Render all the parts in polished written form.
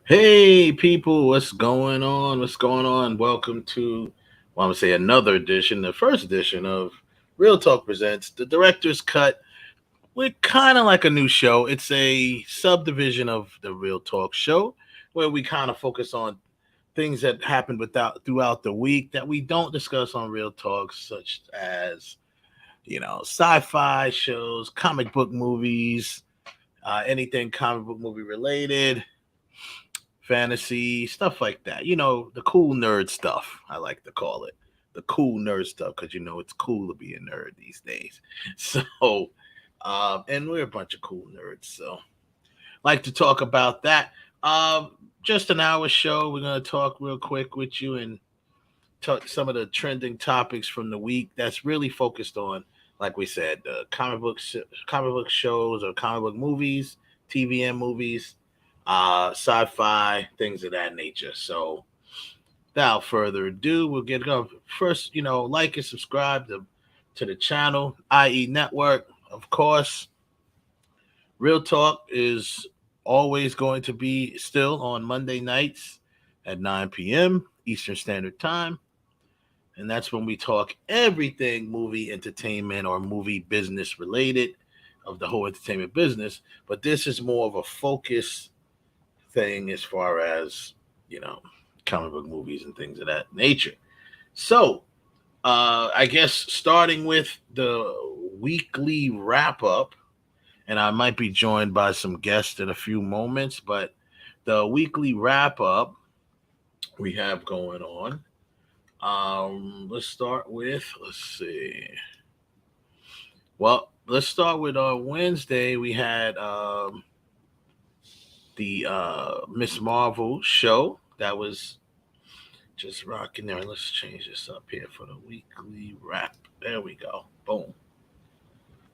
Hey people, what's going on? What's going on? Welcome to, I'm gonna say another edition, the first edition of Real Talk Presents the Director's Cut. We're kind of like a new show. It's a subdivision of the Real Talk show where we kind of focus on things that happen throughout the week that we don't discuss on Real Talk, such as sci-fi shows, comic book movies, anything comic book movie related, fantasy, stuff like that. The cool nerd stuff, I like to call it. The cool nerd stuff, because it's cool to be a nerd these days. So, and we're a bunch of cool nerds. So, like to talk about that. Just an hour show. We're going to talk real quick with you and talk some of the trending topics from the week that's really focused on, like we said, comic book shows or comic book movies, TVM movies, sci-fi, things of that nature. So, without further ado, we'll get going. First, like and subscribe to the channel, IE Network. Of course, Real Talk is always going to be still on Monday nights at 9 p.m. Eastern Standard Time. And that's when we talk everything movie entertainment or movie business related of the whole entertainment business. But this is more of a focus thing as far as, you know, comic book movies and things of that nature. So, I guess starting with the weekly wrap up, and I might be joined by some guests in a few moments, but the weekly wrap up we have going on. Let's start with, let's see. Well, let's start with Wednesday. We had the Miss Marvel show that was just rocking there. Let's change this up here for the weekly wrap. There we go. Boom.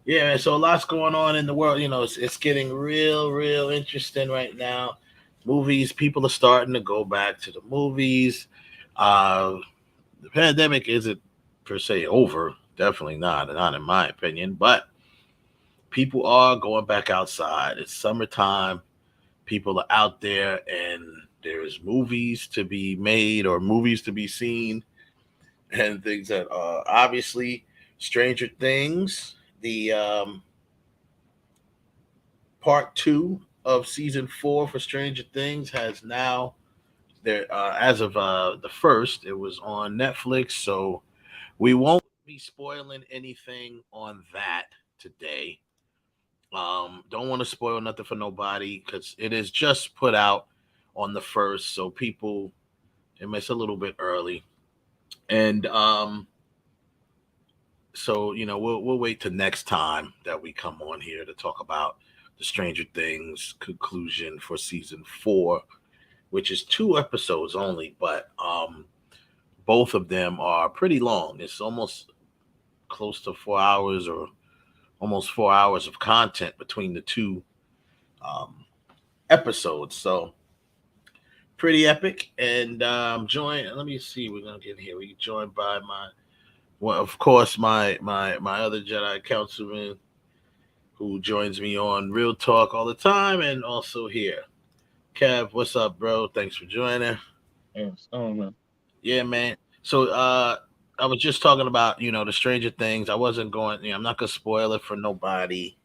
Yeah, man. So a lot's going on in the world. It's getting real interesting right now. Movies, people are starting to go back to the movies. Uh, the pandemic isn't per se over. Definitely not in my opinion. But people are going back outside. It's summertime. People are out there, and there's movies to be made or movies to be seen, and things that obviously Stranger Things. The part two of season four for Stranger Things has now there as of the first. It was on Netflix, so we won't be spoiling anything on that today. Don't want to spoil nothing for nobody because it is just put out on the first, so people it's a little bit early, and so we'll wait till next time that we come on here to talk about the Stranger Things conclusion for season four, which is two episodes only, but both of them are pretty long. It's almost close to 4 hours or almost 4 hours of content between the two um, episodes. So pretty epic. And joined. Let me see. We're gonna get here. We joined by well, of course, my other Jedi councilman who joins me on Real Talk all the time, and also here, Kev. What's up, bro? Thanks for joining. And so, Yeah, man. So I was just talking about the Stranger Things. I wasn't going. I'm not gonna spoil it for nobody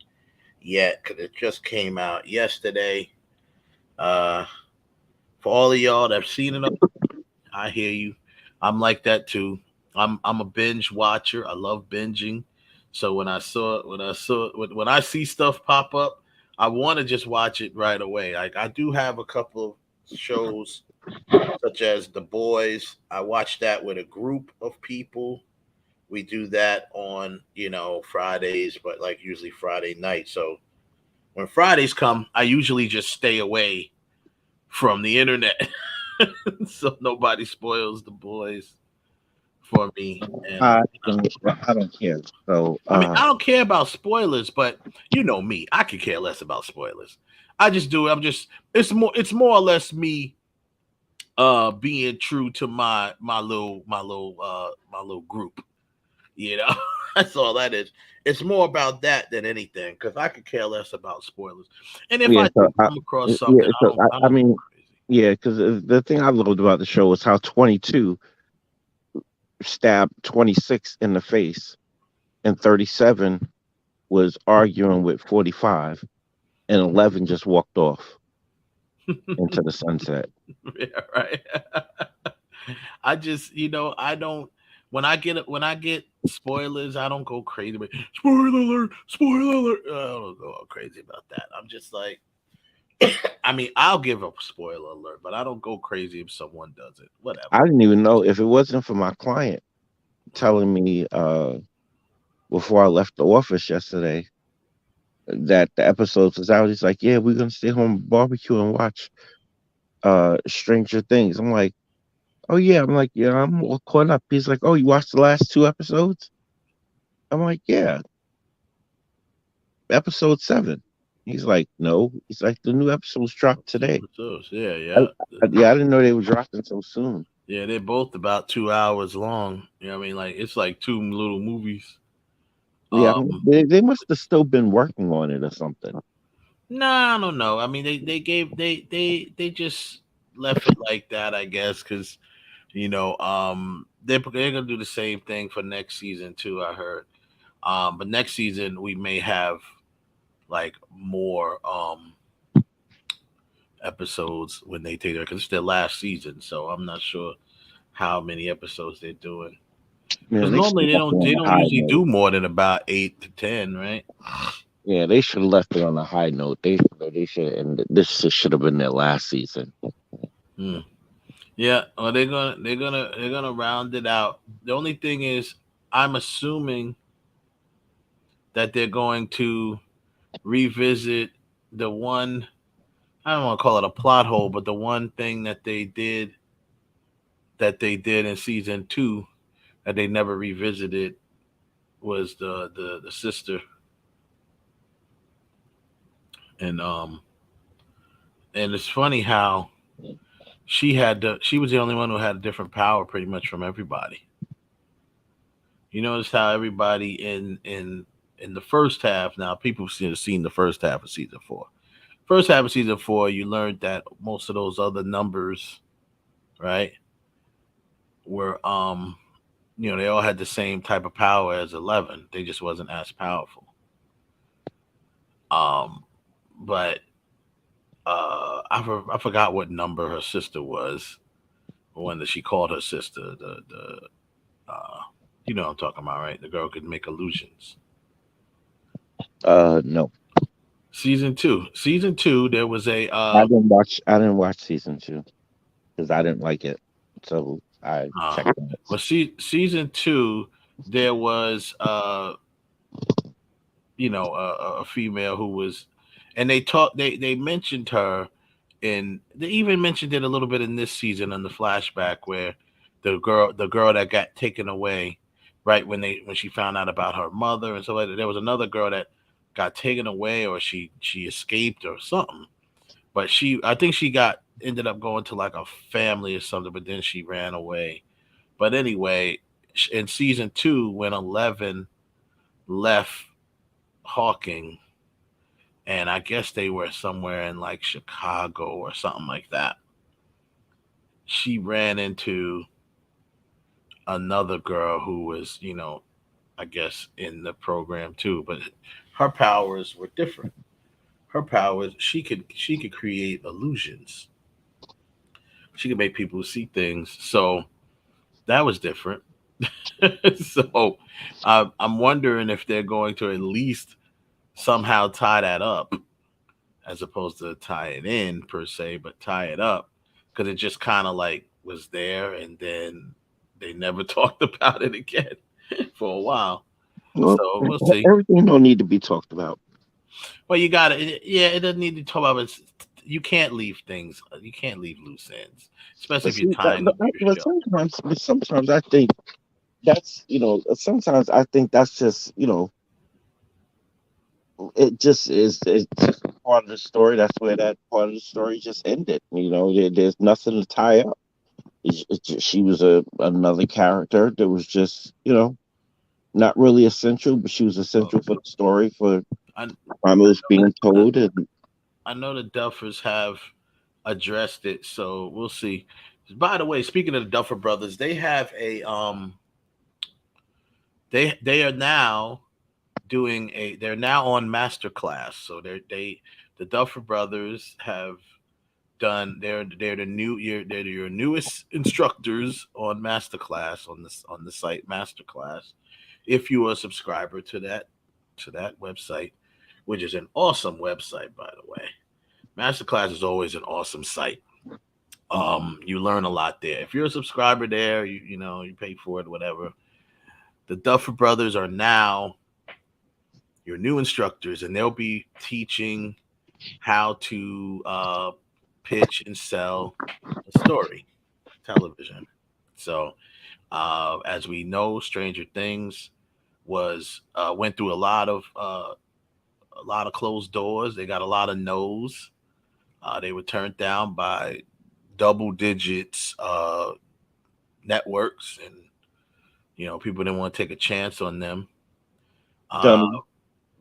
yet because it just came out yesterday. Uh, for all of y'all that have seen it, I hear you. I'm like that too. I'm a binge watcher. I love binging. So when I see stuff pop up, I want to just watch it right away. Like I do have a couple of shows such as The Boys. I watch that with a group of people. We do that on Fridays, but like usually Friday night. So when Fridays come, I usually just stay away from the internet so nobody spoils The Boys for me. And I don't care. So, I mean, I don't care about spoilers, but you know me, I could care less about spoilers. I just do. It's more or less me being true to my little group. You know, that's all that is. It's more about that than anything because I could care less about spoilers. And if yeah, I so do come across yeah, something, so I I don't go mean, crazy. Yeah, because the thing I loved about the show was how 22 stabbed 26 in the face, and 37 was arguing with 45, and 11 just walked off into the sunset. Yeah, right. I just, I don't. When I get spoilers, I don't go crazy. But spoiler alert! Spoiler alert! I don't go all crazy about that. I'm just like, I mean, I'll give a spoiler alert, but I don't go crazy if someone does it. I Whatever. didn't even know if it wasn't for my client telling me before I left the office yesterday that the episodes was out. He's like, "Yeah, we're gonna stay home barbecue and watch Stranger Things." I'm like, "Oh yeah." I'm like, "Yeah, I'm all caught up." He's like, "Oh, you watched the last two episodes?" I'm like, "Yeah, episode 7." He's like, "No." He's like, "The new episodes dropped today." Yeah, I, yeah, yeah, I didn't know they were dropping so soon. yeah. They're both about 2 hours long. You know what I mean? Like it's like two little movies. Yeah, I mean, Um, they must have still been working on it or something. nah, I don't know. I mean, they just left it like that, I guess, because they're gonna do the same thing for next season too. I heard. But next season we may have like more episodes when they take their because it's their last season, so I'm not sure how many episodes they're doing. Man, Because they should normally have left it they on a don't high usually note. do more than about 8 to 10, right? Yeah, they should have left it on a high note. They should, and this should have been their last season. Hmm. Yeah, well, they're gonna round it out. The only thing is, I'm assuming that they're going to revisit the one. I don't want to call it a plot hole, but the one thing that they did in season two that they never revisited was the sister, and it's funny how she was the only one who had a different power pretty much from everybody. You notice how everybody in the first half, now people have seen the first half of season four. First half of season four, you learned that most of those other numbers, right, were they all had the same type of power as 11. They just wasn't as powerful. Um, but I forgot what number her sister was. When she called her sister the you know what I'm talking about, right? The girl could make illusions. No, Season two, there was a I didn't watch. I didn't watch season 2 because I didn't like it. So I uh checked out. season two, there was a female who was, and they mentioned her, and they even mentioned it a little bit in this season on the flashback where the girl that got taken away, right when she found out about her mother and so like that. There was another girl that got taken away, or she escaped or something. But I think she got ended up going to like a family or something, but then she ran away. But anyway, in season two, when 11 left Hawking, and I guess they were somewhere in like Chicago or something like that. She ran into another girl who was, I guess in the program too, but her powers were different. Her powers, she could create illusions. She could make people see things. So that was different. So I'm wondering if they're going to at least somehow tie that up as opposed to tie it in per se, but tie it up because it just kind of like was there and then they never talked about it again for a while. Well, So we'll see. everything don't need to be talked about. Well, you got it. Yeah, it doesn't need to talk about it. You can't leave things. You can't leave loose ends, especially But if you're see, tying up your show. but sometimes I think that's sometimes I think that's just it just is it's just a part of the story. That's where that part of the story just ended. There's nothing to tie up. She was another character that was just not really essential, but she was Well, essential for the story for I, time it was being I, told. And I know the Duffers have addressed it. So we'll see. By the way, speaking of the Duffer Brothers, they have a they are now doing a they're now on masterclass. So they the Duffer Brothers have done they're the new they're your newest instructors on masterclass on the site masterclass. If you are a subscriber to that website, which is an awesome website, by the way. Masterclass is always an awesome site. You learn a lot there. If you're a subscriber there, you know you pay for it, whatever. The Duffer Brothers are now your new instructors, and they'll be teaching how to pitch and sell a story, television. So, as we know, Stranger Things was went through a lot of closed doors. They got a lot of no's. They were turned down by double digits networks, and people didn't want to take a chance on them. Uh, Dummy,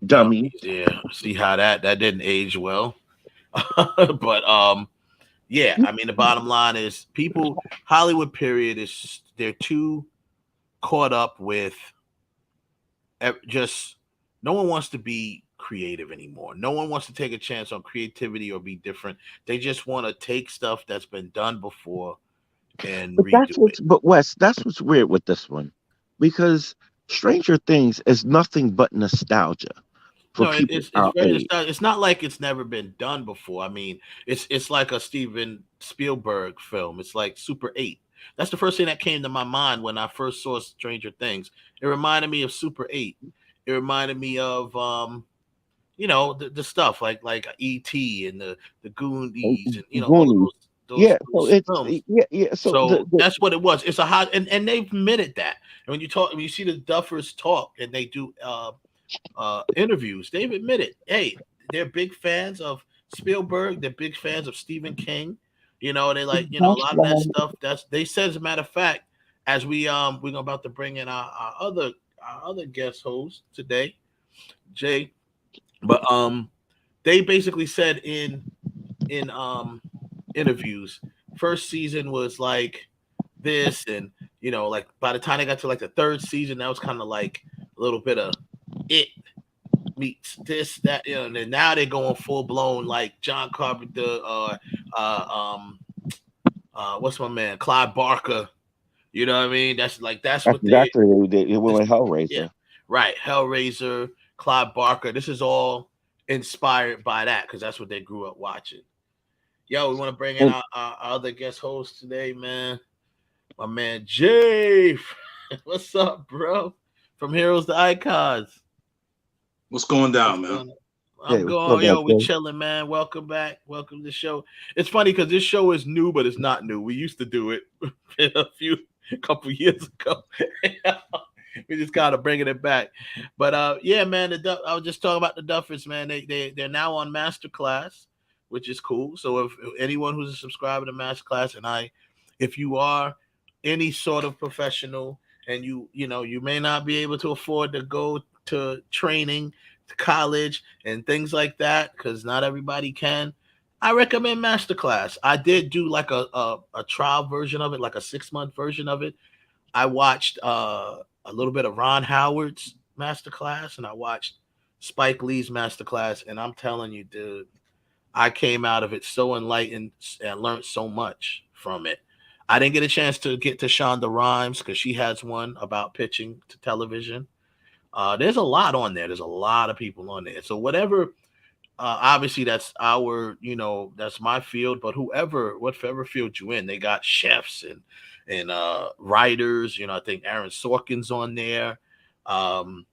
dummy. yeah, see how that didn't age well. But yeah, I mean the bottom line is people Hollywood period is they're too caught up with just no one wants to be creative anymore. No one wants to take a chance on creativity or be different. They just want to take stuff that's been done before and redo it. But Wes, that's what's weird with this one, because Stranger Things is nothing but nostalgia for No, people it's our very age. it's not like it's never been done before. I mean, it's like a Steven Spielberg film. It's like Super 8. That's the first thing that came to my mind when I first saw Stranger Things. It reminded me of Super 8. It reminded me of the stuff like E.T. and the Goonies and all of Goonies. those Yeah, so it's films. yeah. So So that's what it was. It's a hot and they've admitted that. And when you see the Duffers talk and they do interviews, they've admitted, hey, they're big fans of Spielberg. They're big fans of Stephen King. They like a that's lot of that why stuff. That's they said as a matter of fact, as we're about to bring in our other guest host today, Jay. But they basically said in interviews, first season was like this, and like by the time they got to like the third season, that was kind of like a little bit of it meets this, that, and then now they're going full blown like John Carpenter, what's my man, Clive Barker. You know what I mean? That's that's what they, exactly what they went this, with yeah, Hellraiser. right. Hellraiser, Clive Barker. This is all inspired by that because that's what they grew up watching. Yo, we want to bring in And our other guest host today, man. My man Jay. What's up, bro? From Heroes to Icons. What's going What's down, man? going on? yeah, I'm what's up, going, that yo, we Jay? chilling, man. Welcome back. Welcome to the show. It's funny because this show is new, but it's not new. We used to do it a couple years ago. We just kind of bringing it back. But yeah, man, I was just talking about the Duffers, man. They're now on Masterclass, which is cool. So if anyone who's a subscriber to Masterclass, if you are any sort of professional and you may not be able to afford to go to training, to college and things like that, because not everybody can. I recommend Masterclass. I did do like a trial version of it, like a 6-month version of it. I watched a little bit of Ron Howard's Masterclass and I watched Spike Lee's Masterclass, and I'm telling you, dude, I came out of it so enlightened and learned so much from it. I didn't get a chance to get to Shonda Rhimes because she has one about pitching to television. There's a lot on there. There's a lot of people on there. So whatever, obviously that's that's my field. But whatever field you in, they got chefs and writers. I think Aaron Sorkin's on there. Um,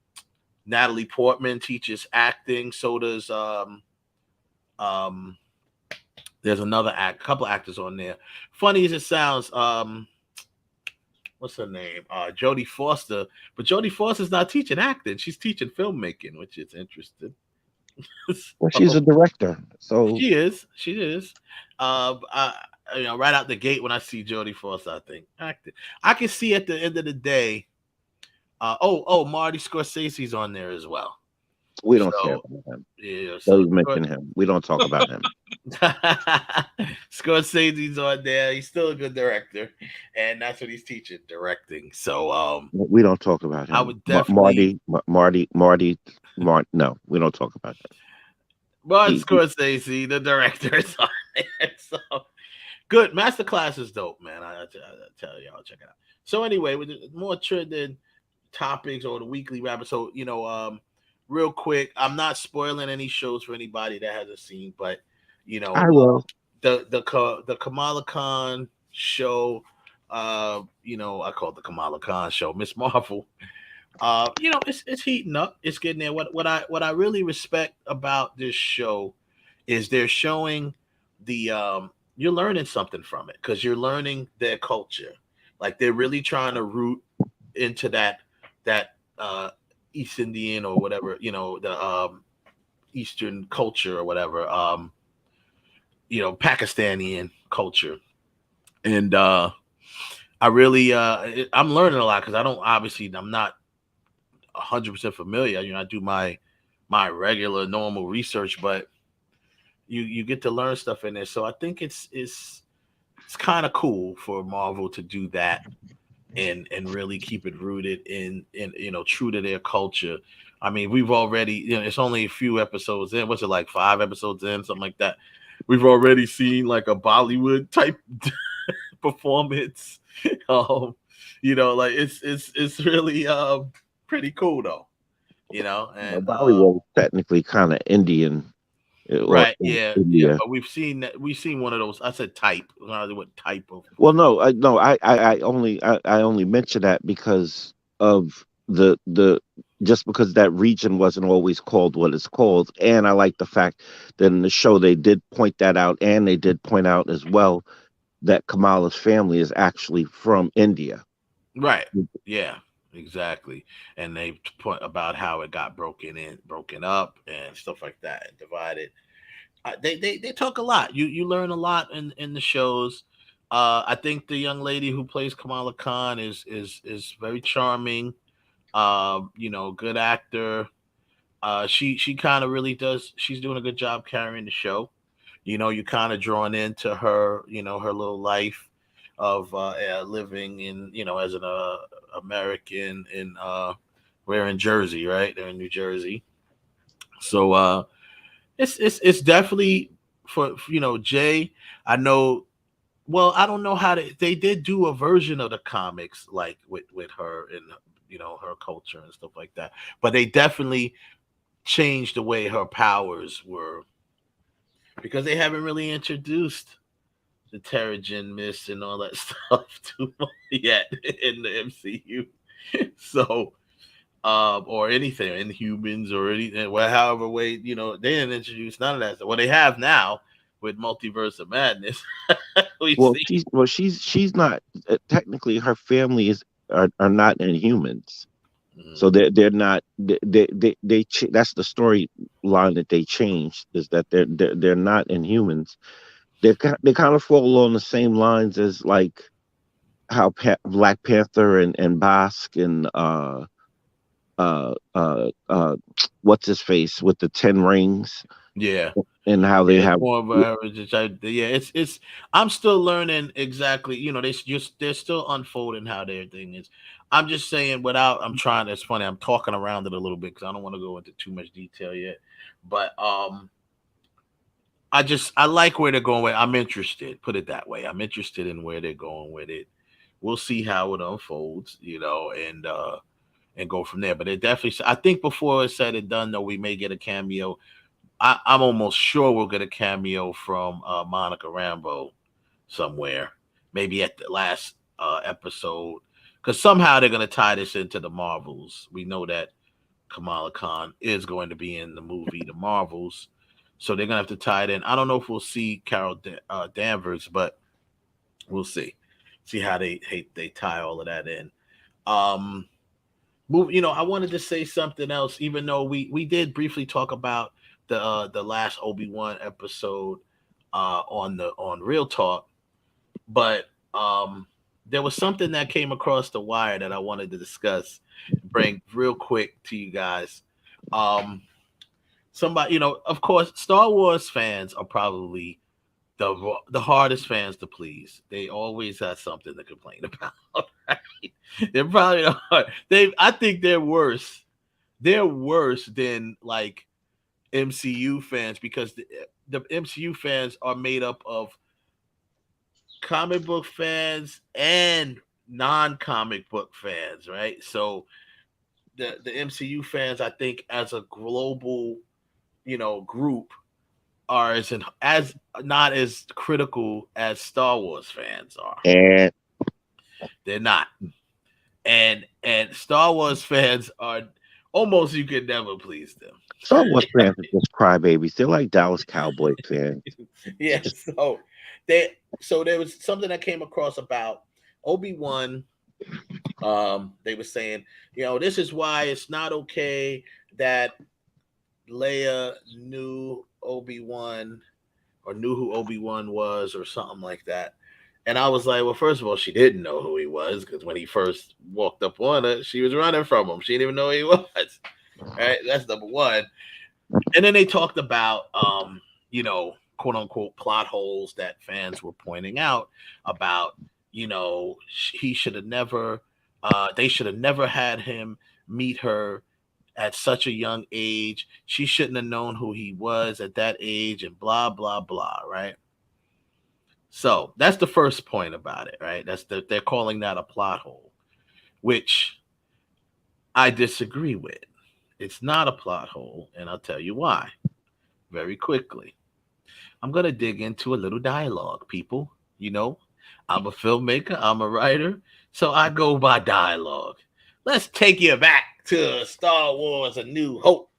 Natalie Portman teaches acting. So does um, there's couple actors on there. Funny as it sounds, what's her name? Jody Foster. But Jody Foster's not teaching acting; she's teaching filmmaking, which is interesting. Well, she's So, a director, so she is. Right out the gate when I see Jodie Foster, I think acting. I can see at the end of the day. Marty Scorsese's on there as well. we don't care So about him. yeah, Don't so even mention him. We don't talk about him. Scorsese's on there. He's still a good director, and that's what he's teaching, directing. So We don't talk about I him. would definitely No, we don't talk about that. Martin He Scorsese, the director, is on there. So good. Masterclass is dope, man. I tell y'all, check it out. So anyway, with the more trending topics or the weekly wrap. So real quick, I'm not spoiling any shows for anybody that hasn't seen, but you know, I will. the Kamala Khan show, I call it the Kamala Khan show, Miss Marvel. It's heating up. It's getting there. What I really respect about this show is they're showing the you're learning something from it because you're learning their culture. Like they're really trying to root into that East Indian or whatever, the Eastern culture or whatever, Pakistani culture. And I really I'm learning a lot because I'm not 100% familiar. I do my regular normal research, but you get to learn stuff in there. So I think it's kind of cool for Marvel to do that and really keep it rooted in true to their culture. I mean, we've already it's only a few episodes in. What's it like 5 episodes in, something like that. We've already seen like a Bollywood type performance. Like it's really pretty cool though. And Bollywood is technically kind of Indian or right, yeah, yeah. India. But we've seen one of those. I said type. I don't know what type of Well, no, I only mention that because of the just because that region wasn't always called what it's called, and I like the fact that in the show they did point that out, and they did point out as well that Kamala's family is actually from India. right. Yeah, exactly. And they point about how it got broken up, and stuff like that, and divided. They talk a lot. You learn a lot in the shows. I think the young lady who plays Kamala Khan is very charming. Good actor. She kind of really does. She's doing a good job carrying the show. You kind of drawn into her. Her little life of living in as an American in we're in Jersey, right? They're in New Jersey. So it's definitely for Jay. I know. Well, I don't know how they did do a version of the comics like with her and her culture and stuff like that. But they definitely changed the way her powers were because they haven't really introduced the Terrigen Mist and all that stuff too much yet in the MCU. So or anything, Inhumans or anything, well, however way they didn't introduce none of that stuff. Well, they have now with Multiverse of Madness. We Well, see. she's not technically her family are not Inhumans. Mhm. So they're not that's the storyline that they changed is that they're not Inhumans. They kind of fall along the same lines as like how Black Panther and Basque and uh uh uh what's his face with the 10 rings Yeah, and how they yeah, it's have. more of a heritage. Yeah, it's. I'm still learning exactly. They're still unfolding how their thing is. I'm just saying without. I'm trying. It's funny. I'm talking around it a little bit because I don't want to go into too much detail yet. But I like where they're going with. I'm interested. Put it that way. I'm interested in where they're going with it. We'll see how it unfolds. And go from there. But it definitely. I think before it's said and done, though, we may get a cameo. I'm almost sure we'll get a cameo from Monica Rambeau somewhere, maybe at the last episode, because somehow they're going to tie this into the Marvels. We know that Kamala Khan is going to be in the movie The Marvels, so they're going to have to tie it in. I don't know if we'll see Carol Danvers, but we'll see how they tie all of that in. Um, I wanted to say something else, even though we did briefly talk about the last Obi-Wan episode on Real Talk, but there was something that came across the wire that I wanted to discuss, bring real quick to you guys. Um, somebody, of course, Star Wars fans are probably the hardest fans to please. They always have something to complain about. Right? They're probably the hard. I think they're worse. They're worse than like MCU fans because the MCU fans are made up of comic book fans and non-comic book fans, right? So the MCU fans, I think, as a global, group, are as not as critical as Star Wars fans are. And They're not, and Star Wars fans are almost you can never please them. Star Wars fans are just crybabies. They're like Dallas Cowboy fans. Yeah, so there was something that came across about Obi-Wan. They were saying, this is why it's not okay that Leia knew Obi-Wan or knew who Obi-Wan was or something like that. And I was like, well, first of all, she didn't know who he was because when he first walked up on her, she was running from him. She didn't even know who he was. Right? That's number one. And then they talked about, quote unquote plot holes that fans were pointing out about, he should have never, they should have never had him meet her at such a young age. She shouldn't have known who he was at that age and blah, blah, blah. Right. So that's the first point about it. Right. They're calling that a plot hole, which I disagree with. It's not a plot hole, and I'll tell you why very quickly. I'm going to dig into a little dialogue, people. I'm a filmmaker, I'm a writer, so I go by dialogue. Let's take you back to Star Wars A New Hope,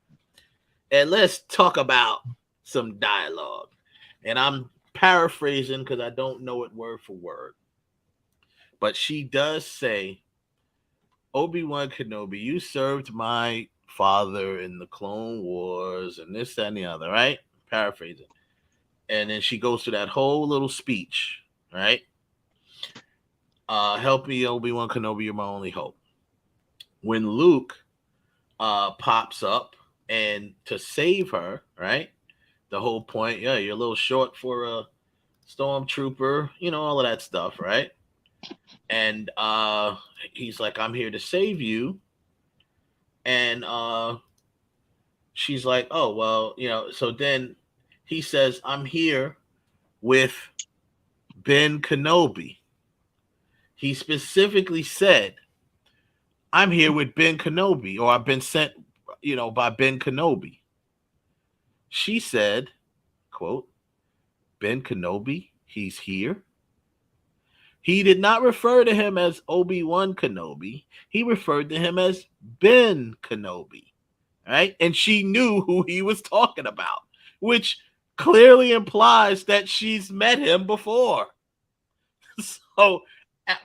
and let's talk about some dialogue. And I'm paraphrasing because I don't know it word for word. But she does say, Obi-Wan Kenobi, you served my father in the Clone Wars and this, that, and the other, right? Paraphrasing. And then she goes through that whole little speech, right? Help me, Obi-Wan Kenobi, you're my only hope. When Luke pops up and to save her, right? The whole point, yeah, you're a little short for a stormtrooper, all of that stuff, right? And he's like, I'm here to save you. And she's like, oh, well, so then he says, I'm here with Ben Kenobi. He specifically said, I'm here with Ben Kenobi, or I've been sent, by Ben Kenobi. She said, quote, Ben Kenobi, he's here. He did not refer to him as Obi-Wan Kenobi. He referred to him as Ben Kenobi, right? And she knew who he was talking about, which clearly implies that she's met him before. So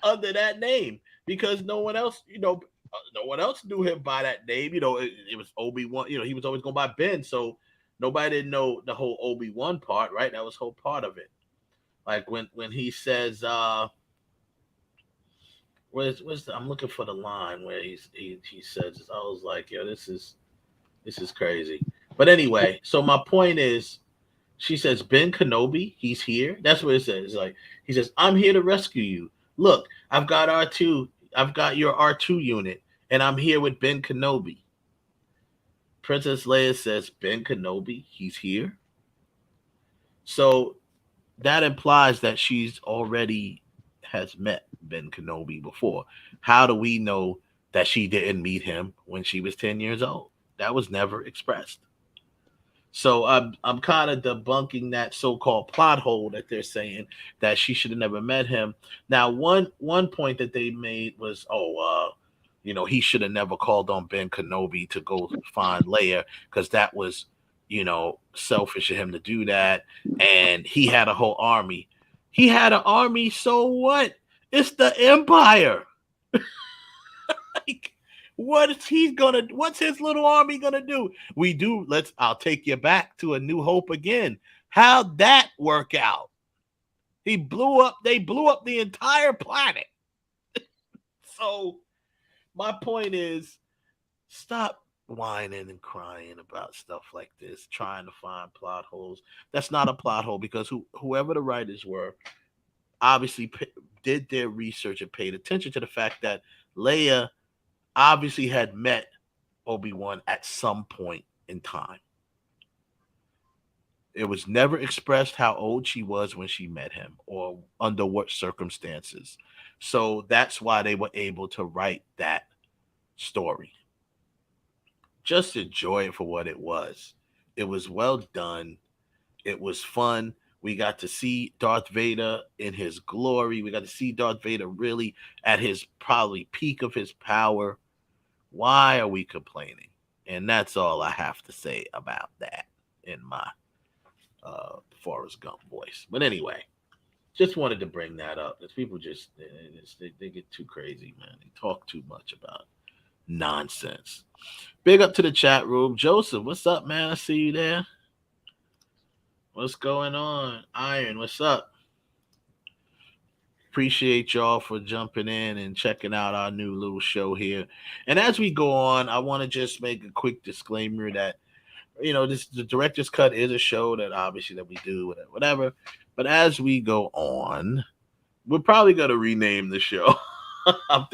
under that name, because no one else knew him by that name. It was Obi-Wan. He was always going by Ben, so nobody didn't know the whole Obi-Wan part, right? That was whole part of it. Like when he says, I'm looking for the line where he says, I was like, yo, this is crazy. But anyway, so my point is, she says, Ben Kenobi, he's here. That's what it says. It's like, he says, I'm here to rescue you. Look, I've got R2. I've got your R2 unit, and I'm here with Ben Kenobi. Princess Leia says, Ben Kenobi, he's here. So that implies that she's already has met Ben Kenobi before. How do we know that she didn't meet him when she was 10 years old? That was never expressed. So I'm kind of debunking that so-called plot hole that they're saying that she should have never met him. Now, one point that they made was, he should have never called on Ben Kenobi to go find Leia because that was, selfish of him to do that. And he had a whole army. He had an army, so what? It's the Empire. Like, what's his little army gonna do? I'll take you back to A New Hope again. How'd that work out? They blew up the entire planet. So my point is, stop whining and crying about stuff like this, trying to find plot holes. That's not a plot hole because whoever the writers were obviously did their research and paid attention to the fact that Leia obviously had met Obi-Wan at some point in time. It was never expressed how old she was when she met him or under what circumstances. So that's why they were able to write that story. Just enjoy it for what it was. It was well done. It was fun. We got to see Darth Vader in his glory. We got to see Darth Vader really at his probably peak of his power. Why are we complaining? And that's all I have to say about that in my Forrest Gump voice. But anyway, just wanted to bring that up. Because people they get too crazy, man. They talk too much about nonsense. Big up to the chat room. Joseph, what's up, man? I see you there. What's going on? Iron, what's up? Appreciate y'all for jumping in and checking out our new little show here. And as we go on, I want to just make a quick disclaimer that the director's cut is a show that obviously that we do whatever. But as we go on, we're probably gonna rename the show. I'm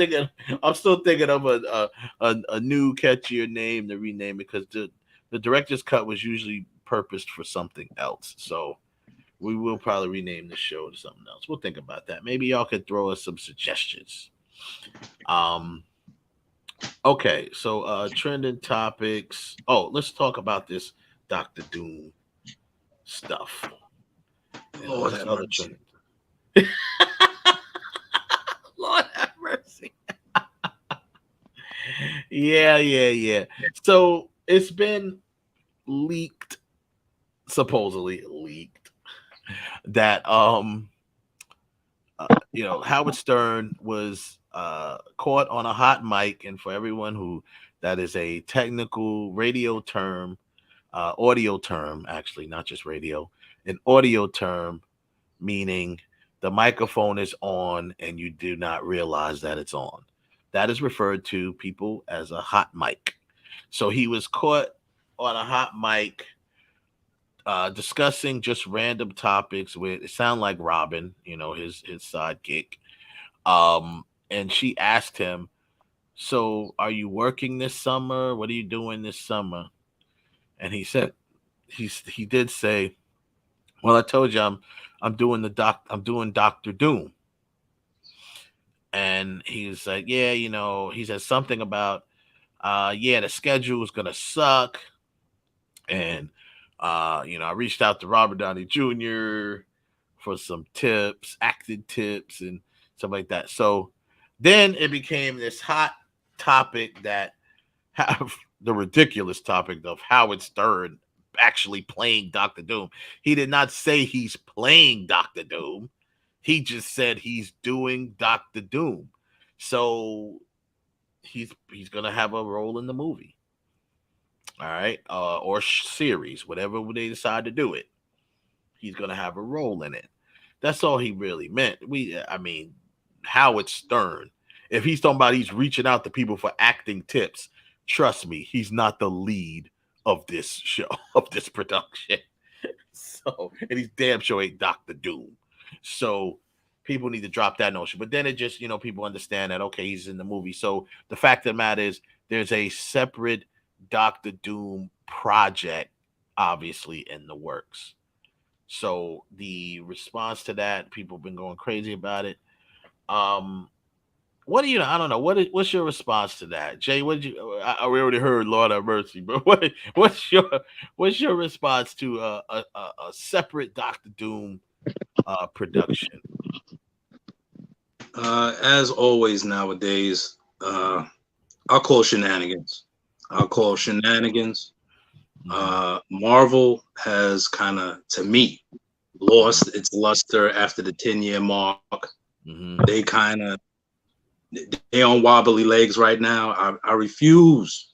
still thinking of a new catchier name to rename it because the director's cut was usually purposed for something else. So we will probably rename the show to something else. We'll think about that. Maybe y'all could throw us some suggestions. Okay, so trending topics. Oh, let's talk about this Doctor Doom stuff. Lord have other mercy. trending? Lord have mercy. Yeah. So it's been leaked, supposedly leaked, that Howard Stern was caught on a hot mic, and for everyone who that is a technical radio term, audio term, actually, not just radio, an audio term meaning the microphone is on and you do not realize that it's on. That is referred to people as a hot mic. So he was caught on a hot mic discussing just random topics with it sound like Robin, his sidekick. And she asked him, "So are you working this summer? What are you doing this summer?" And he said he did say, "Well, I told you I'm doing I'm doing Doctor Doom." And he's like, "Yeah, he said something about yeah, the schedule is gonna suck." And I reached out to Robert Downey Jr. for some tips, acting tips and stuff like that. So then it became this hot topic that have the ridiculous topic of Howard Stern actually playing Doctor Doom. He did not say he's playing Doctor Doom. He just said he's doing Doctor Doom. So he's gonna have a role in the movie. All right, or series, whatever they decide to do it. He's gonna have a role in it. That's all he really meant. I mean, Howard Stern. If he's talking about he's reaching out to people for acting tips, trust me, he's not the lead of this show, of this production. So, and he's damn sure ain't Doctor Doom. So people need to drop that notion. But then it just, people understand that, okay, he's in the movie. So the fact of the matter is there's a separate Doctor Doom project, obviously, in the works. So the response to that, people have been going crazy about it. What do you know? I don't know. What's your response to that, Jay? What did you? We already heard Lord have mercy, but what's your response to a separate Doctor Doom production? As always nowadays, I'll call shenanigans. Marvel has kind of, to me, lost its luster after the 10-year mark. Mm-hmm. They're on wobbly legs right now. I refuse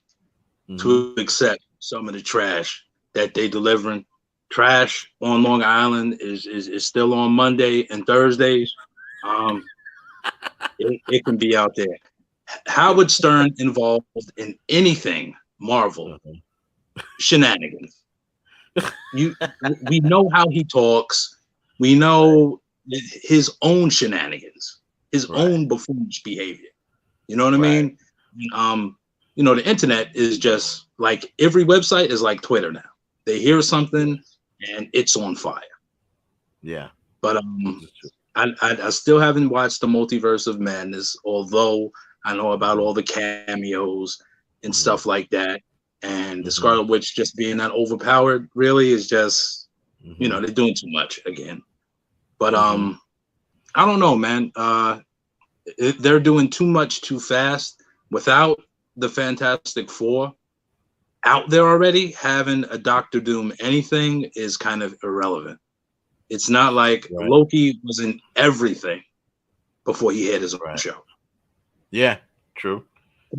to accept some of the trash that they delivering. Trash on Long Island is still on Monday and Thursdays. It can be out there. Howard Stern involved in anything Marvel Uh-huh. shenanigans. We know how he talks. We know his own shenanigans, his Right. own buffoonish behavior. You know what I Right. mean? The internet is just like every website is like Twitter now. They hear Yeah. something and it's on fire. Yeah. But This is true. I still haven't watched the Multiverse of Madness, although I know about Mm-hmm. all the cameos and Mm-hmm. stuff like that. And the Mm-hmm. Scarlet Witch just being that overpowered really is just, Mm-hmm. they're doing too much again. But Mm-hmm. I don't know, man. They're doing too much too fast without the Fantastic Four out there already. Having a Doctor Doom anything is kind of irrelevant. It's not like Right. Loki was in everything before he had his own Right. show. Yeah. True.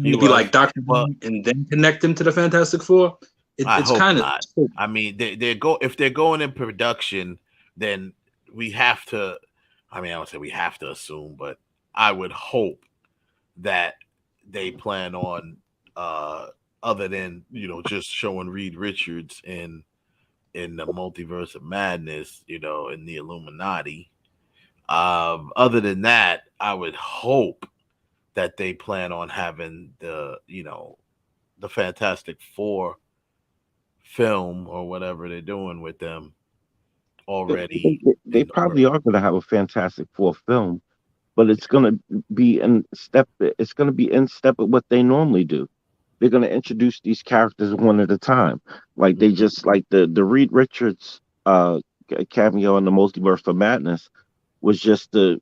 He To be like was. Doctor Well, Doom and then connect him to the Fantastic Four, I it's hope kind of not. I mean, they go if they're going in production, then we have to. I mean, I would say we have to assume, but I would hope that they plan on, uh, other than just showing Reed Richards in the Multiverse of Madness, in the Illuminati. Other than that, I would hope that they plan on having the Fantastic Four film or whatever they're doing with them already They in the probably work. are going to have a Fantastic Four film, but it's going to be in step. It's going to be in step with what they normally do. They're going to introduce these characters one at a time. Like they Mhm. just like the Reed Richards cameo in the Multiverse of Madness was just to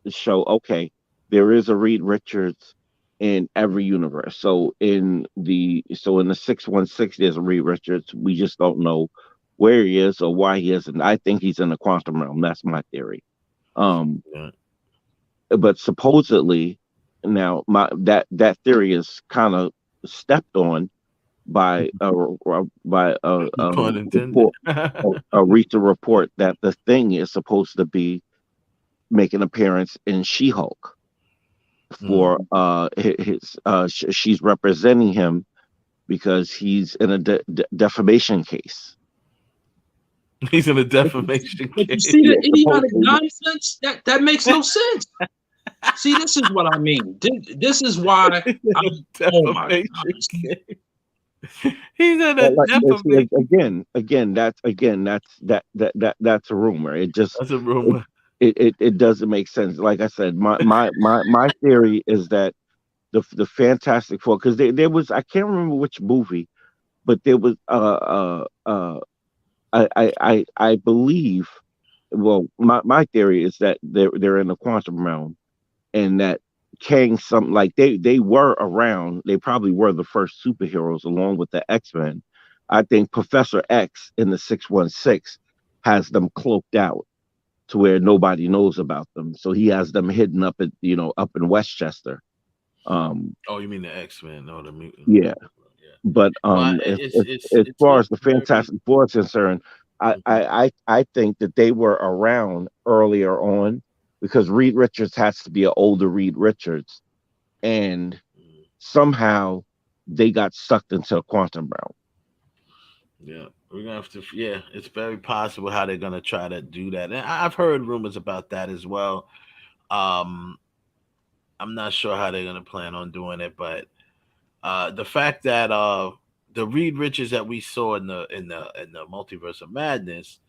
show, okay, there is a Reed Richards in every universe. So in the 616 there's a Reed Richards. We just don't know where he is or why he is, and I think he's in the quantum realm. That's my theory. Um, Yeah. but supposedly now that theory is kind of stepped on by a Pun intended. report, a recent report that the Thing is supposed to be make an appearance in She-Hulk Mm. for she's representing him because he's in a defamation case. He's in a defamation But you case. see the Yeah, idiotic supposedly. nonsense that makes no sense. See, this is what I mean. This is why He's in I. a Oh my defamation gosh. case. He's in a See, defamation. that's a rumor. That's a It, rumor. it doesn't make sense. Like I said, my theory is that the Fantastic Four, because there was, I can't remember which movie, but there was I believe, well, my theory is that they're in the quantum realm, and that Kang, something like they were around. They probably were the first superheroes along with the X-Men. I think Professor X in the 616 has them cloaked out to where nobody knows about them. So he has them hidden up in Westchester. Um, Oh, you mean the X-Men? No, the mutant. yeah. Yeah. But Well, if, it's if it's as it's far looked as the very. Fantastic Four is concerned, Mhm. I think that they were around earlier on because Reed Richards has to be an older Reed Richards, and Mhm. somehow they got sucked into a quantum realm. Yeah, we're gonna have to. Yeah, it's very possible how they're gonna try to do that, and I've heard rumors about that as well. Um, I'm not sure how they're gonna plan on doing it, but the fact that the Reed Richards that we saw in the Multiverse of Madness,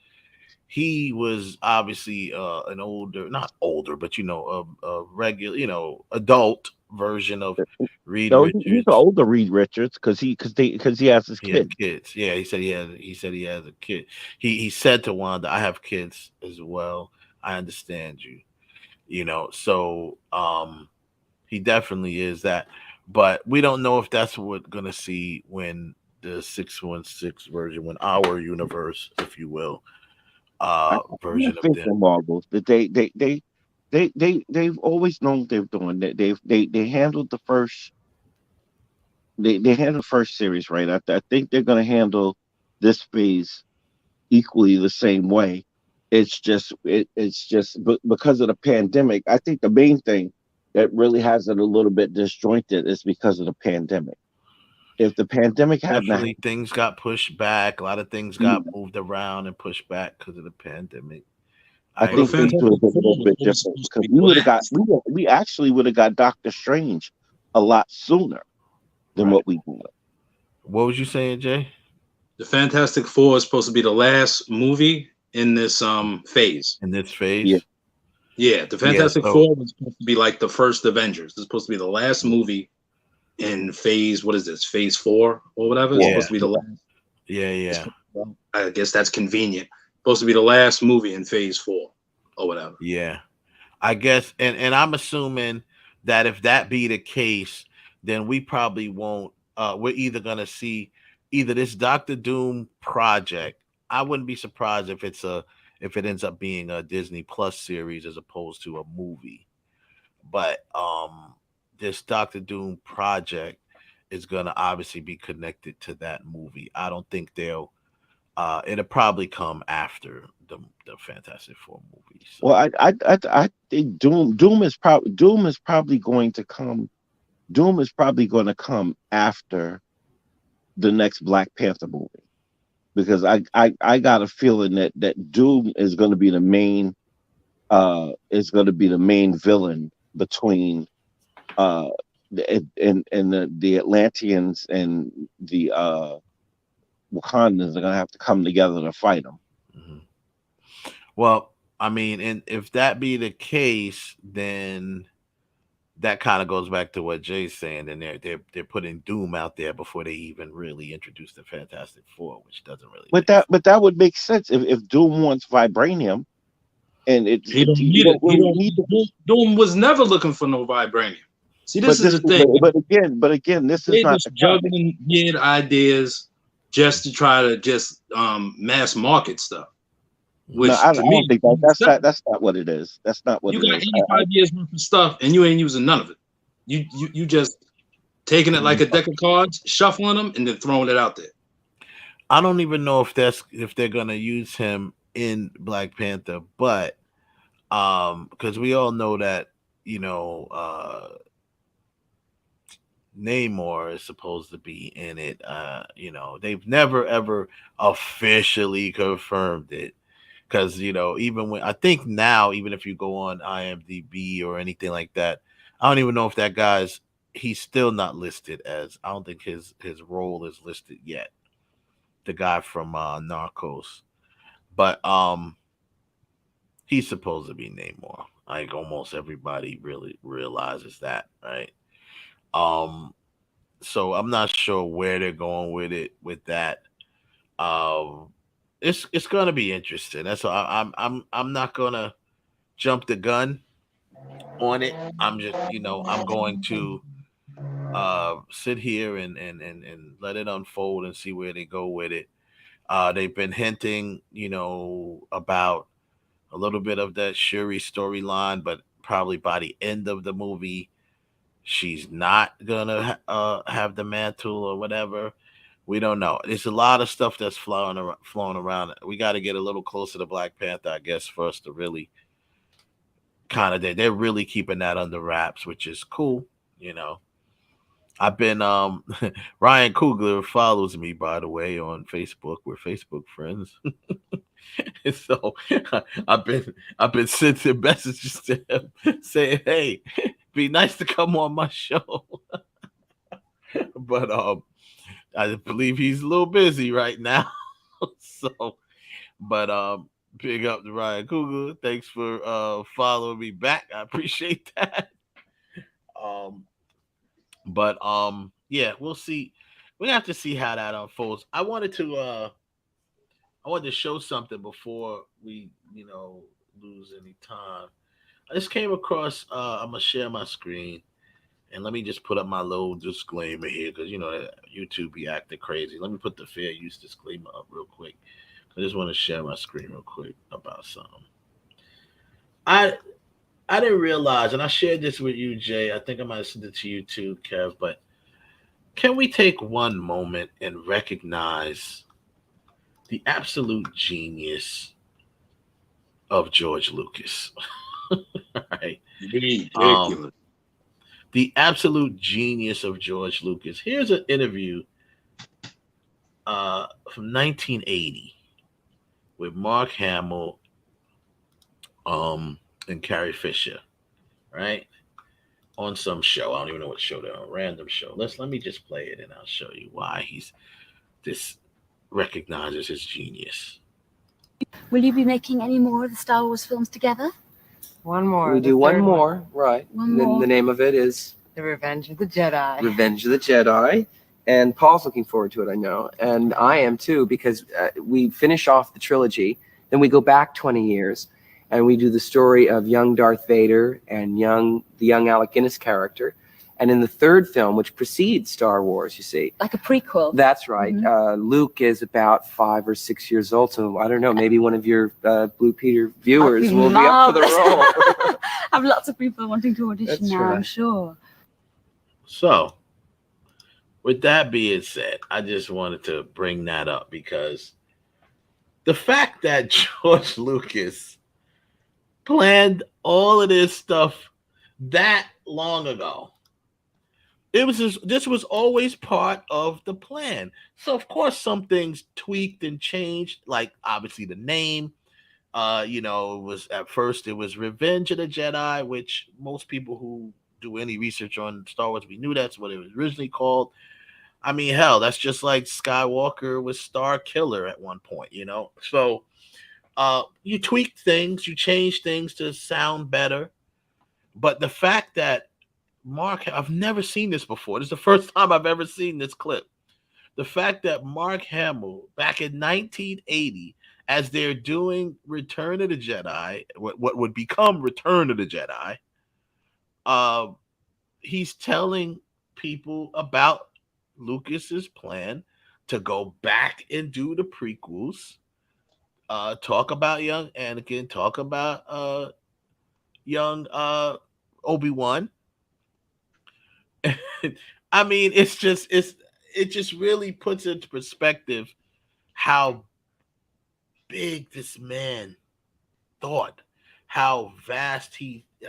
he was obviously an older, not older, but a regular, adult version of Reed No, he's an Richards. older Reed Richards because he has his He had kids. kids. Yeah, he said he has a kid. He said to Wanda, "I have kids as well. I understand you." So he definitely is that. But we don't know if that's what we're gonna see when the 616 version, when our universe, if you will, I have version of faith them. in Marvel that they've always known what they're doing. That they handled the first they handled the first series right. I think they're going to handle this phase equally the same way. It's just because of the pandemic. I think the main thing that really has it a little bit disjointed is because of the pandemic. if the pandemic hadn't happened, Definitely, things got pushed back. A lot of things got moved around and pushed back because of the pandemic. I I Well, the think things agree. would have Fantastic been a Four little was bit always different supposed to because be we would have got last. we actually would have got Doctor Strange a lot sooner than Right. what we did. What was you saying, Jay? The Fantastic Four is supposed to be the last movie in this phase. In this Yeah, phase? Yeah, the Yeah. Fantastic So Four was supposed to be like the first Avengers. It's supposed to be the last movie in phase. What is this? Phase 4 or whatever. It's supposed yeah, to be the last. yeah, yeah, I guess that's convenient. Supposed to be the last movie in phase 4 or whatever. yeah. I guess, and I'm assuming that if that be the case, then we probably won't. We're either gonna see either this Doctor Doom project. I wouldn't be surprised if it ends up being a Disney Plus series as opposed to a movie. But this Doctor Doom project is gonna obviously be connected to that movie. I don't think they'll. It'll probably come after the Fantastic Four movie. So. well, I think Doom is probably going to come. Doom is probably going to come after the next Black Panther movie because I got a feeling that Doom is going to be the main villain between uh and the Atlanteans and the Wakandans are going to have to come together to fight them. Mhm. Well, I mean, and if that be the case, then that kind of goes back to what Jay's saying, and they're putting Doom out there before they even really introduce the Fantastic Four, which doesn't really make sense. But that would make sense if Doom wants vibranium and He don't you need it. don't He really don't. need it. Doom was never looking for no vibranium. See, this is the thing. But again, this is They not just the comic. juggling weird ideas just to try to just mass market stuff. No, Which I to don't me, think that's not what it is. That's not what you it got is. 85 years worth of stuff and you ain't using none of it. You just taking it like a deck of cards, shuffling them, and then throwing it out there. I don't even know if they're gonna use him in Black Panther, but because we all know that you know Namor is supposed to be in it. They've never ever officially confirmed it. Because even when I think now, even if you go on IMDb or anything like that, I don't even know if that guy's he's still not listed as. I don't think his role is listed yet. The guy from Narcos, but he's supposed to be Namor. Like almost everybody really realizes that, right? Um, so I'm not sure where they're going with it with that. Um, it's gonna be interesting. That's all. I'm not gonna jump the gun on it. I'm just I'm going to sit here and let it unfold and see where they go with it. They've been hinting, about a little bit of that Shuri storyline, but probably by the end of the movie, she's not gonna have the mantle or whatever. We don't know. There's a lot of stuff that's flowing around. We got to get a little closer to Black Panther, I guess, for us to really kind of. They're really keeping that under wraps, which is cool. You know, I've been Ryan Coogler follows me, by the way, on Facebook. We're Facebook friends. So I've been sending messages to him saying, "Hey, be nice to come on my show." But I believe he's a little busy right now. So, but big up to Ryan Coogler. Thanks for following me back. I appreciate that. Um, but yeah, we'll see. We have to see how that unfolds. I wanted to show something before we, lose any time. I just came across. I'm gonna share my screen, and let me just put up my little disclaimer here because YouTube be acting crazy. Let me put the fair use disclaimer up real quick. I just want to share my screen real quick about something. I I didn't realize, and I shared this with you, Jay. I think I might have sent it to you too, Kev. But can we take one moment and recognize the absolute genius of George Lucas? Right. Um, Ridiculous. the absolute genius of George Lucas. Here's an interview from 1980 with Mark Hamill and Carrie Fisher, right? On some show. I don't even know what show they're on, random show. Let me just play it and I'll show you why he's this recognizes his genius. Will you be making any more of the Star Wars films together? One more. We do one more, right? One more. The name of it is The Revenge of the Jedi. Revenge of the Jedi. And Paul's looking forward to it, I know. And I am too, because we finish off the trilogy, then we go back 20 years, and we do the story of young Darth Vader and the young Alec Guinness character. And in the third film, which precedes Star Wars, you see. Like a prequel. That's right. Luke is about 5 or 6 years old, so I don't know, maybe one of your Blue Peter viewers will be up for the role. I have lots of people wanting to audition That's now, right. I'm sure. So, with that being said, I just wanted to bring that up because the fact that George Lucas planned all of this stuff that long ago, this was always part of the plan. So of course some things tweaked and changed, like obviously the name. It was at first it was Revenge of the Jedi, which most people who do any research on Star Wars, we knew that's what it was originally called. I mean, hell, that's just like Skywalker was Star Killer at one point, So you tweak things, you change things to sound better. But the fact that I've never seen this before. This is the first time I've ever seen this clip. The fact that Mark Hamill, back in 1980, as they're doing Return of the Jedi, what would become Return of the Jedi, he's telling people about Lucas's plan to go back and do the prequels, talk about young Anakin, talk about young Obi-Wan. I mean, it just really puts into perspective how big this man thought, how vast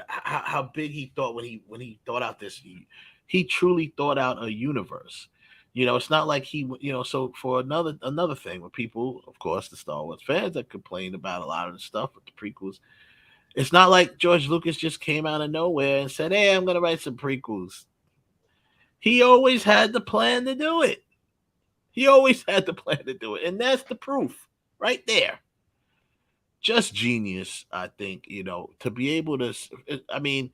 how big he thought when he thought out this. He truly thought out a universe. It's not like he, so for another thing with people, of course, the Star Wars fans that complain about a lot of the stuff with the prequels, it's not like George Lucas just came out of nowhere and said, "Hey, I'm going to write some prequels." He always had the plan to do it. And that's the proof right there. Just genius, I think, to be able to, I mean,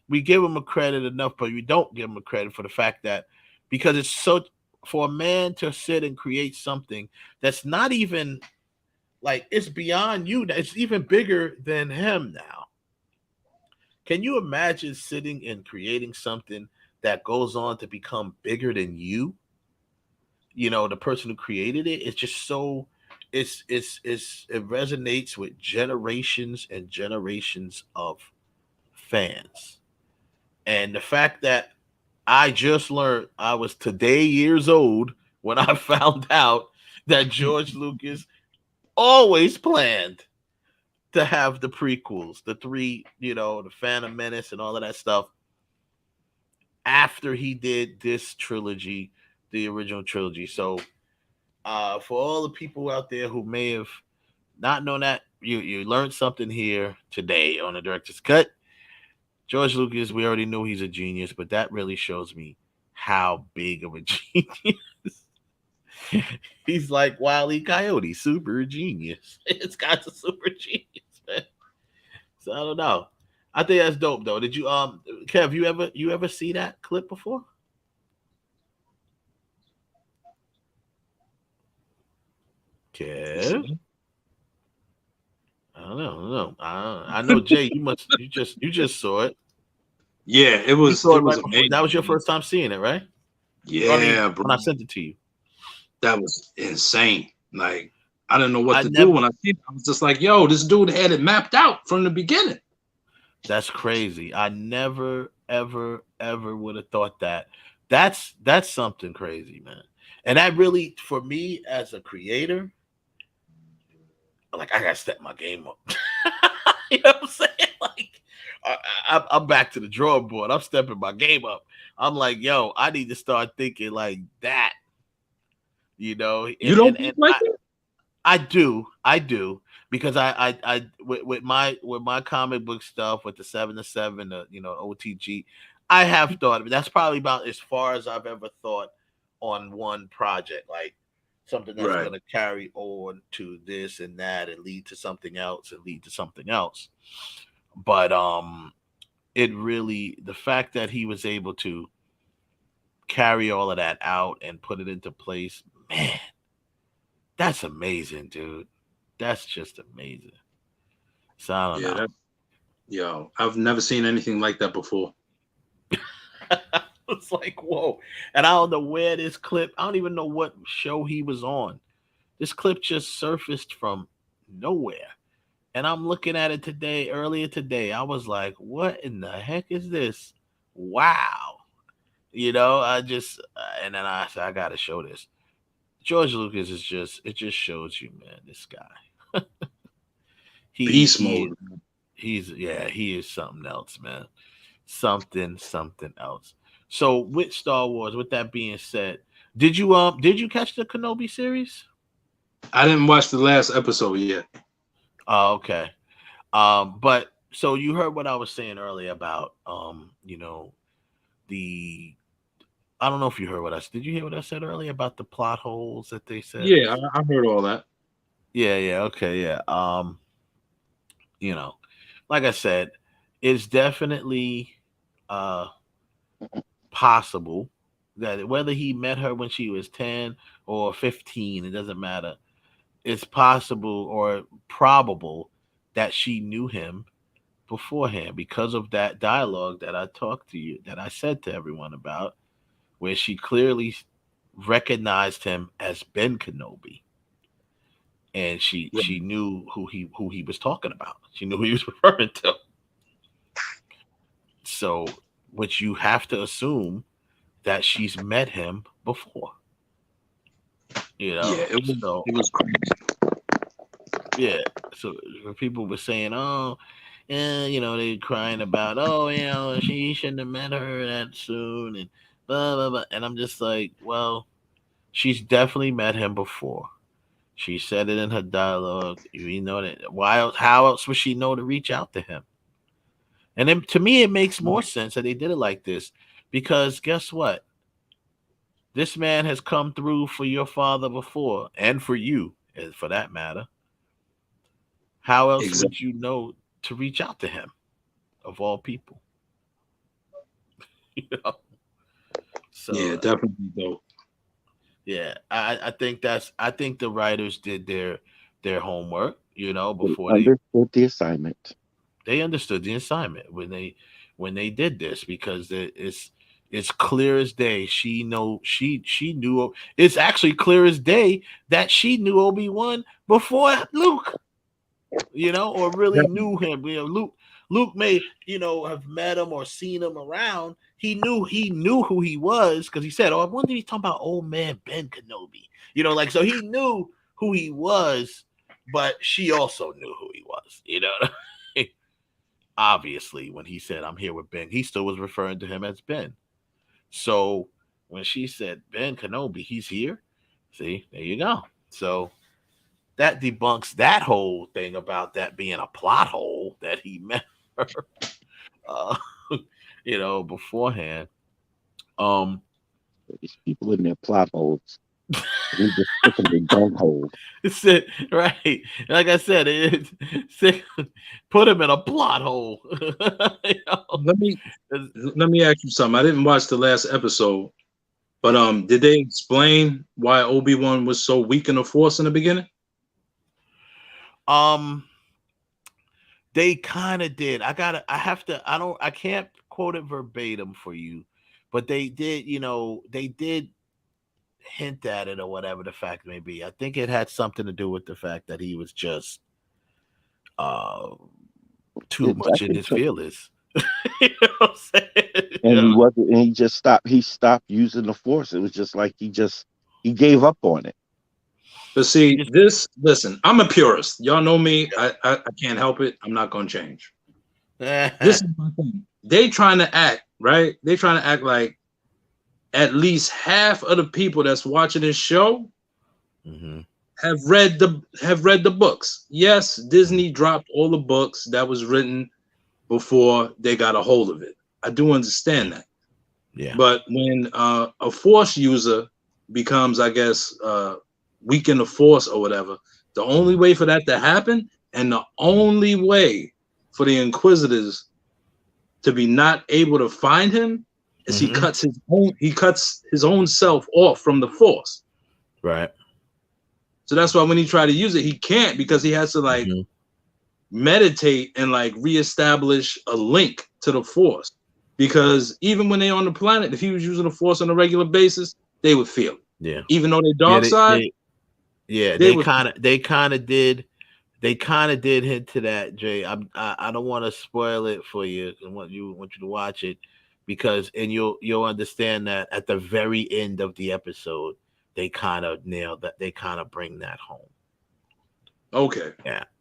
we give him a credit enough, but we don't give him a credit for the fact that, because it's so, for a man to sit and create something that's not even, like, it's beyond you, it's even bigger than him now. Can you imagine sitting and creating something that goes on to become bigger than you? The person who created it, it's just so, it resonates with generations and generations of fans. And the fact that I just learned, I was today years old when I found out that George Lucas always planned to have the prequels, the three, the Phantom Menace and all of that stuff, after he did this trilogy, the original trilogy. So for all the people out there who may have not known that, you learned something here today on the Director's Cut. George Lucas, we already knew he's a genius, but that really shows me how big of a genius. He's like Wile E. Coyote, super genius. It's got the super genius, man. So I don't know. I think that's dope though. Did you Kev, you ever see that clip before? Kev? I don't know. I know Jay, you just saw it. Yeah, it was amazing. That was your first time seeing it, right? Yeah, bro. When I sent it to you. That was insane. Like, I didn't know what to do when I seen it. I was just like, yo, this dude had it mapped out from the beginning. That's crazy. I never, ever, ever would have thought that. That's something crazy, man. And that really, for me as a creator, like, I gotta step my game up. You know what I'm saying? Like, I'm back to the drawing board. I'm stepping my game up. I'm like, yo, I need to start thinking like that. You know, You don't think like that? I do because with my comic book stuff with the 7 to 7, OTG, I have thought that's probably about as far as I've ever thought on one project, like something that's Right. going to carry on to this and that and lead to something else and lead to something else. But it really, the fact that he was able to carry all of that out and put it into place, man, that's amazing, dude. That's just amazing. So I don't know. Yo, I've never seen anything like that before. It's like, whoa. And I don't know where this clip, I don't even know what show he was on. This clip just surfaced from nowhere. And I'm looking at it earlier today. I was like, what in the heck is this? Wow. And then I said, I got to show this. George Lucas it just shows you, man, this guy. Beast mode. He is something else, man. Something else. So with Star Wars, with that being said, did you catch the Kenobi series? I didn't watch the last episode yet. Oh, okay. But so you heard what I was saying earlier about I don't know if you heard did you hear what I said earlier about the plot holes that they said? Yeah, I heard all that. Yeah, okay, yeah. Like I said, it's definitely possible that whether he met her when she was 10 or 15, it doesn't matter. It's possible or probable that she knew him beforehand because of that dialogue that I said to everyone about, where she clearly recognized him as Ben Kenobi. And she knew who he was talking about. She knew who he was referring to. So, which you have to assume that she's met him before. Yeah, it was crazy. Yeah. So people were saying, oh, they're crying about, she shouldn't have met her that soon and blah, blah, blah. And I'm just like, well, she's definitely met him before. She said it in her dialogue. You know that. How else would she know to reach out to him? And then to me, it makes more sense that they did it like this, because guess what? This man has come through for your father before, and for you, for that matter. How else would you know to reach out to him, of all people? So yeah, definitely dope. Yeah, I think the writers did their homework, before they understood the assignment. They understood the assignment when they did this, because it's clear as day. She knew. It's actually clear as day that she knew Obi-Wan before Luke, or really knew him. Luke may have met him or seen him around. He knew who he was, because he said, "Oh, I wonder if he's talking about old man Ben Kenobi." So he knew who he was, but she also knew who he was. Obviously, when he said, "I'm here with Ben," he still was referring to him as Ben. So when she said, "Ben Kenobi, he's here," see, there you go. So that debunks that whole thing about that being a plot hole that he met her, beforehand. These people in their plot holes. We just stick them in dung holes. It's it, right. Like I said, put him in a plot hole. Let me ask you something. I didn't watch the last episode, but did they explain why Obi-Wan was so weak in the Force in the beginning? They kind of did. I can't quote it verbatim for you, but they did, they did hint at it, or whatever the fact may be. I think it had something to do with the fact that he was just too much in his feelings. You know what I'm saying? And he wasn't, and he stopped using the Force. It was just like he gave up on it. But see, listen, I'm a purist. Y'all know me. I can't help it. I'm not going to change. This is my thing. They trying to act, right? They trying to act like at least half of the people that's watching this show have read the books. Yes, Disney dropped all the books that was written before they got a hold of it. I do understand that. Yeah. But when a Force user becomes, I guess, weak in the Force or whatever, the only way for that to happen, and the only way for the Inquisitors to be not able to find him, is he cuts his own self off from the Force. Right. So that's why when he tried to use it, he can't, because he has to like meditate and like reestablish a link to the Force. Because even when they're on the planet, if he was using the Force on a regular basis, they would feel it. Yeah. Even though they're dark side. They kind of did hint to that, Jay. I don't want to spoil it for you. I want you to watch it, because you'll understand that at the very end of the episode, they kind of nail that. They kind of bring that home. Okay.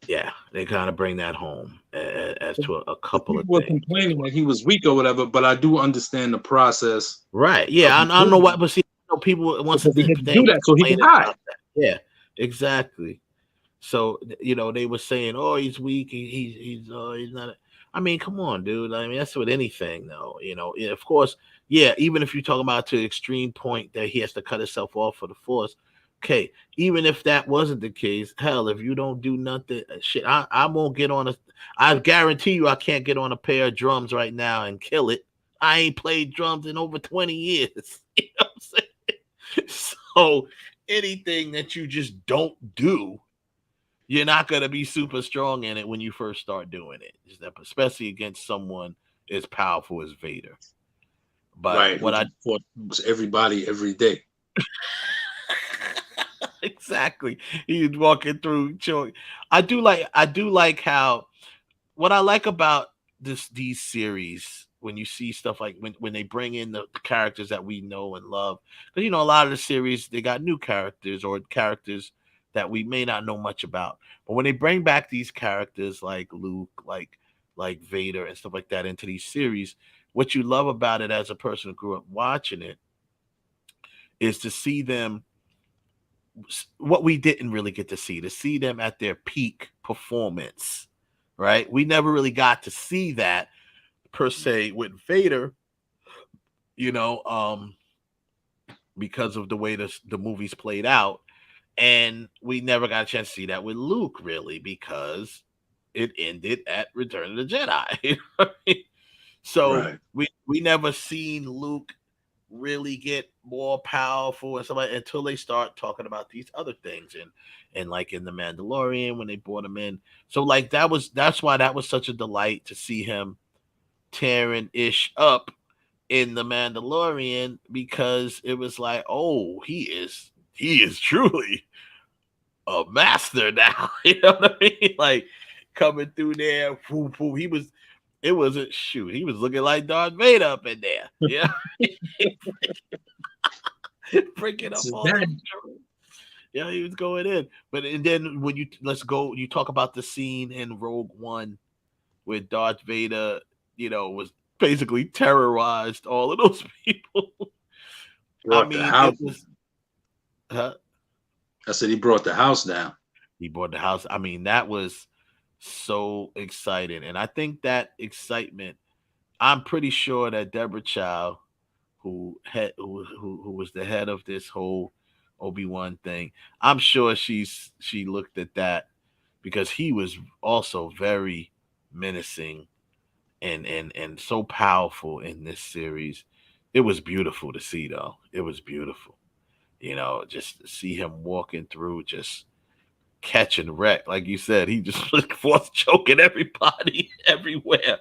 Yeah. They kind of bring that home as to a couple of people things. were complaining that he was weak or whatever, but I do understand the process. Right. Yeah. I don't know what, but see, people once they had to do that so he can hide. Yeah. Exactly. So they were saying, "Oh, he's weak. He's not." I mean, come on, dude. I mean, that's with anything, though. Of course, yeah. Even if you talk about to the extreme point that he has to cut himself off for the Force, okay. Even if that wasn't the case, hell, if you don't do nothing, shit, I won't get on I guarantee you, I can't get on a pair of drums right now and kill it. I ain't played drums in over 20 years. You know what I'm saying? So anything that you just don't do, you're not going to be super strong in it when you first start doing it, especially against someone as powerful as Vader. But right, what I was everybody every day. Exactly, he's walking through. I do like how what I like about these series, when you see stuff like when they bring in the characters that we know and love, because a lot of the series, they got new characters or characters that we may not know much about, but when they bring back these characters like Luke, like Vader and stuff like that into these series, what you love about it as a person who grew up watching it is to see them, what we didn't really get to see them at their peak performance, right? We never really got to see that per se with Vader, because of the way the movies played out. And we never got a chance to see that with Luke, really, because it ended at Return of the Jedi. So right. we never seen Luke really get more powerful and stuff like that until they start talking about these other things, and like in The Mandalorian when they brought him in. So like that's why that was such a delight to see him tearing Ish up in The Mandalorian, because it was like, oh, he is truly a master now. You know what I mean? Like coming through there, he was. It wasn't shoot. He was looking like Darth Vader up in there. Yeah, freaking up all them. Yeah, he was going in. But and then when you talk about the scene in Rogue One where Darth Vader, was basically terrorized all of those people. Brought I mean, the house. it was. Huh? I said he brought the house down. He brought the house. I mean, that was so exciting, and I think that excitement, I'm pretty sure that Deborah Chow, who was the head of this whole Obi-Wan thing, I'm sure she looked at that, because he was also very menacing and so powerful in this series. It was beautiful to see, though. It was beautiful, just to see him walking through, just catching wreck, like you said. He just like force choking everybody everywhere.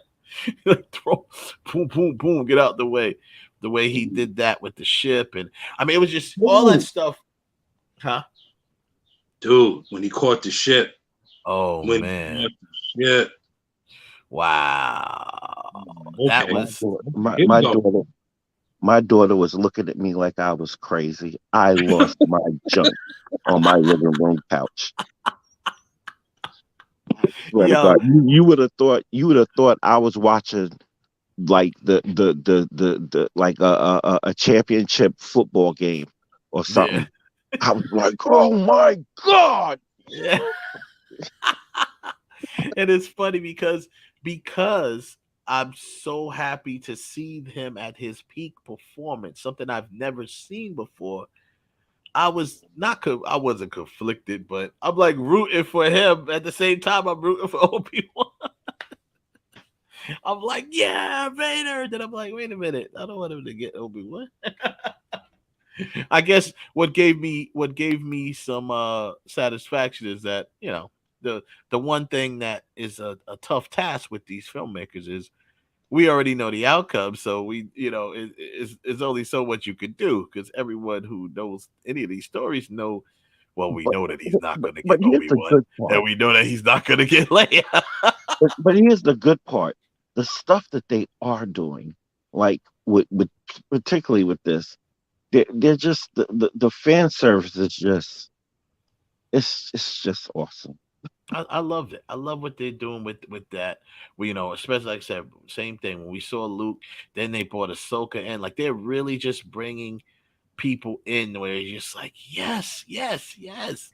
Throw, boom, boom, boom, get out the way. The way he did that with the ship, and I mean, it was just all that stuff. Huh? Dude, when he caught the ship. Oh man. Yeah. Wow. Okay. That was my daughter was looking at me like I was crazy. I lost my jump on my living room couch. Swear to God, you would have thought I was watching like the like a championship football game or Yeah. something. I was like, oh my God. Yeah. And it's funny because I'm so happy to see him at his peak performance, something I've never seen before. I wasn't conflicted, but I'm like rooting for him at the same time I'm rooting for Obi-Wan. I'm like, yeah, Vader. Then I'm like, wait a minute, I don't want him to get Obi-Wan. I guess what gave me some satisfaction is that, the one thing that is a tough task with these filmmakers is we already know the outcome, so it's only so much you could do because everyone who knows any of these stories know. Well, we But know that he's not going to but get here's the Obi-Wan, good and part. we know that he's not going to get Leia. But here's the good part. The stuff that they are doing, like with particularly with this, they're just the fan service is just it's just awesome. I loved it. I love what they're doing with that. Especially like I said, same thing when we saw Luke. Then they brought Ahsoka in. Like they're really just bringing people in where you're just like, yes, yes, yes,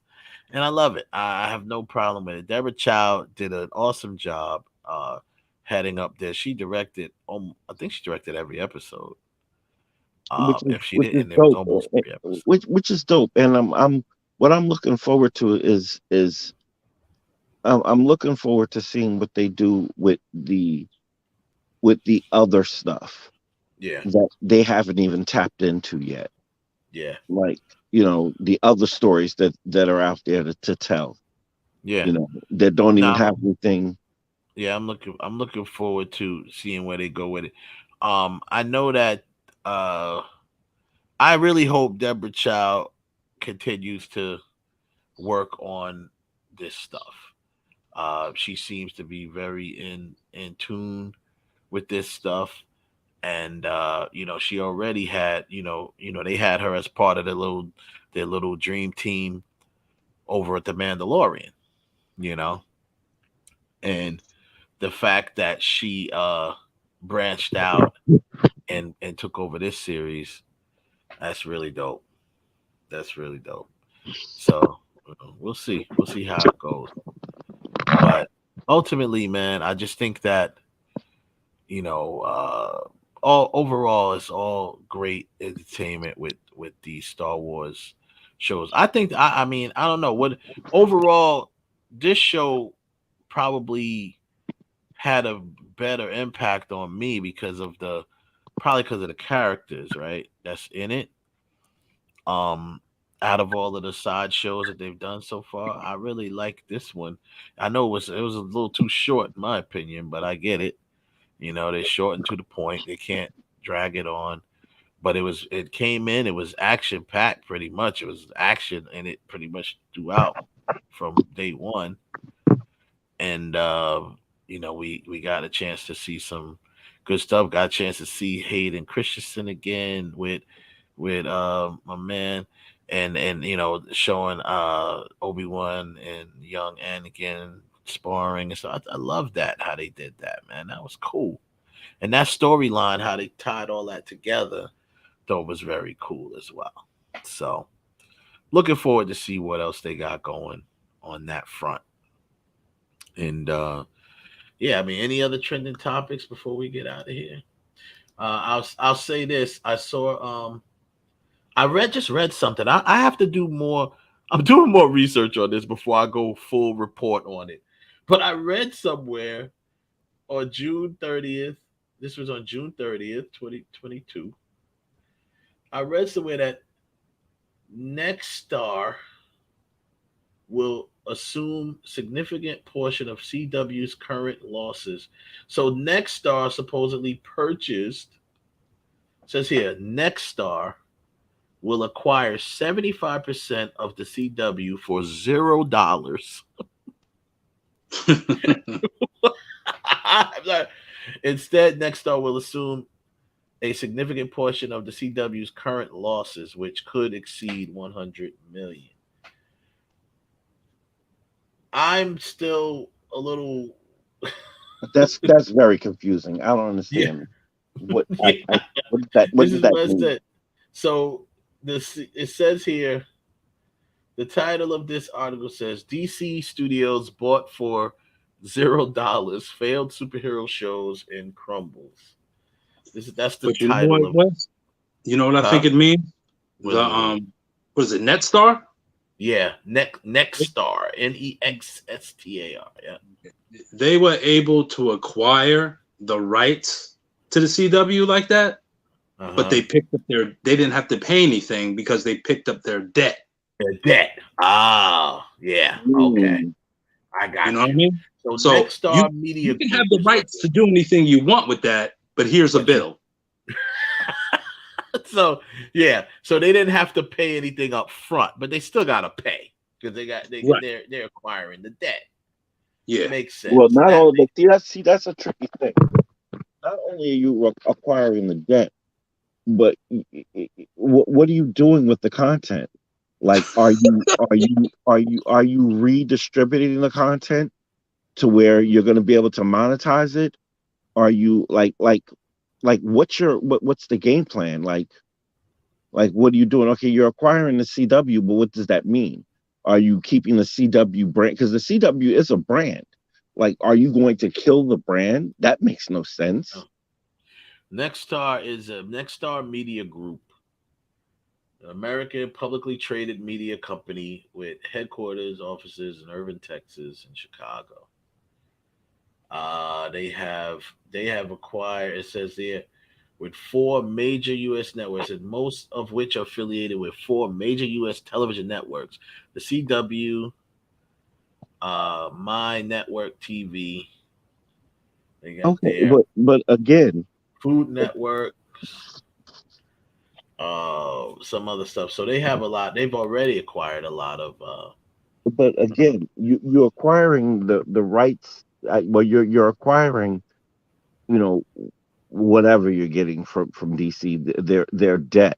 and I love it. I have no problem with it. Deborah Chow did an awesome job heading up there. She directed, I think she directed every episode. If she Which is didn't, it was dope. almost 3 episodes. Which is dope. And I'm what I'm looking forward to is I'm looking forward to seeing what they do with the other stuff Yeah, that they haven't even tapped into yet. yeah, Like, the other stories that are out there to tell, yeah. that don't even Now, have anything. yeah, I'm looking forward to seeing where they go with it. I know that uh I really hope Deborah Chow continues to work on this stuff. She seems to be very in tune with this stuff, and she already had they had her as part of their little dream team over at the Mandalorian, you know, and the fact that she branched out and took over this series, that's really dope. That's really dope. So we'll see how it goes. But ultimately, man, I just think that all overall it's all great entertainment with these Star Wars shows. I think I mean I don't know what overall this show probably had a better impact on me because of the characters, right? That's in it. Um, Out of all of the side shows that they've done so far, I really like this one. I know it was a little too short in my opinion, but I get it. They shortened to the point. They can't drag it on. But it came in, it was action packed pretty much. It was action in it pretty much throughout from day one. And we got a chance to see some good stuff. Got a chance to see Hayden Christensen again with my man, and showing Obi-Wan and young Anakin sparring and so I love that how they did that, man. That was cool. And that storyline, how they tied all that together, though, was very cool as well. So looking forward to see what else they got going on that front. And yeah, I mean, any other trending topics before we get out of here? I'll say this. I read something. I have to do more. I'm doing more research on this before I go full report on it. But I read somewhere on June 30th. This was on June 30th, 2022. I read somewhere that Next Star will assume significant portion of CW's current losses. So Next Star supposedly purchased, says here, Next Star will acquire 75% of the CW for $0. Instead, Next Star will assume a significant portion of the CW's current losses, which could exceed 100 million. I'm still a little. That's very confusing. I don't Yeah, understand what yeah. what This does is that what it mean? said. So this it says here. The title of this article says DC Studios bought for $0 failed superhero shows and crumbles. That's the But you know what title it of was? You know what I think huh? it means? What The does it mean? was it Netstar? Yeah, Nexstar, Nexstar. Yeah. They were able to acquire the rights to the CW like that, Uh but huh. they didn't have to pay anything because they picked up their debt. Debt. Ah, yeah. Okay, Mm. I You know got what I you. mean? So So Nexstar Media you can have Group the is what rights to do anything you want with that, but here's a but you bill. so yeah, so they didn't have to pay anything up front, but they still gotta pay because Right. they're acquiring the debt. Yeah. Makes Well, sense. not That only, but that's a tricky thing. Not only are you acquiring the debt, but what are you doing with the content? Like, are you redistributing the content to where you're going to be able to monetize it? Are you like what's the game plan? Like what are you doing? Okay, you're acquiring the CW, but what does that mean? Are you keeping the CW brand? Because the CW is a brand. Like, are you going to kill the brand? That makes no sense. Nexstar is a Nexstar Media Group, an American publicly traded media company with headquarters, offices in Irving, Texas, and Chicago. They have acquired. It says there with four major U.S. networks, and most of which are affiliated with four major U.S. television networks: the CW, My Network TV. They got Okay, their but again, Food Network, some other stuff. So they have a lot. They've already acquired a lot of. you're acquiring the rights. Well, you're acquiring, you know, whatever you're getting from DC, their debt,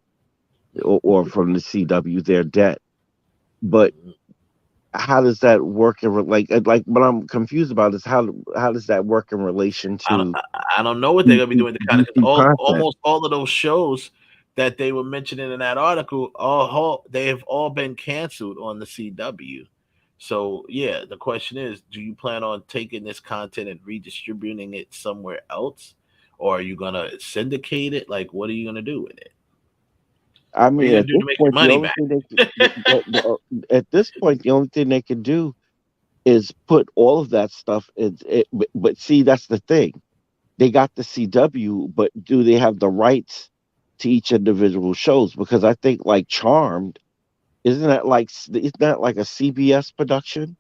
or from the CW, their debt. But how does that work like what I'm confused about is how does that work in relation I don't, to I I don't know what they're DC, gonna be doing. The kind of DC content? almost all of those shows that they were mentioning in that article, they have all been canceled on the CW. So yeah, the question is, do you plan on taking this content and redistributing it somewhere else, or are you gonna syndicate it? Like, what are you gonna do with it? I What are mean, you gonna at do this to make your point, the money only back? thing they could, at this point, the only thing they could do is put all of that stuff in it. But see, that's the thing. They got the CW, but do they have the rights to each individual shows? Because I think like Charmed, isn't that like a CBS production?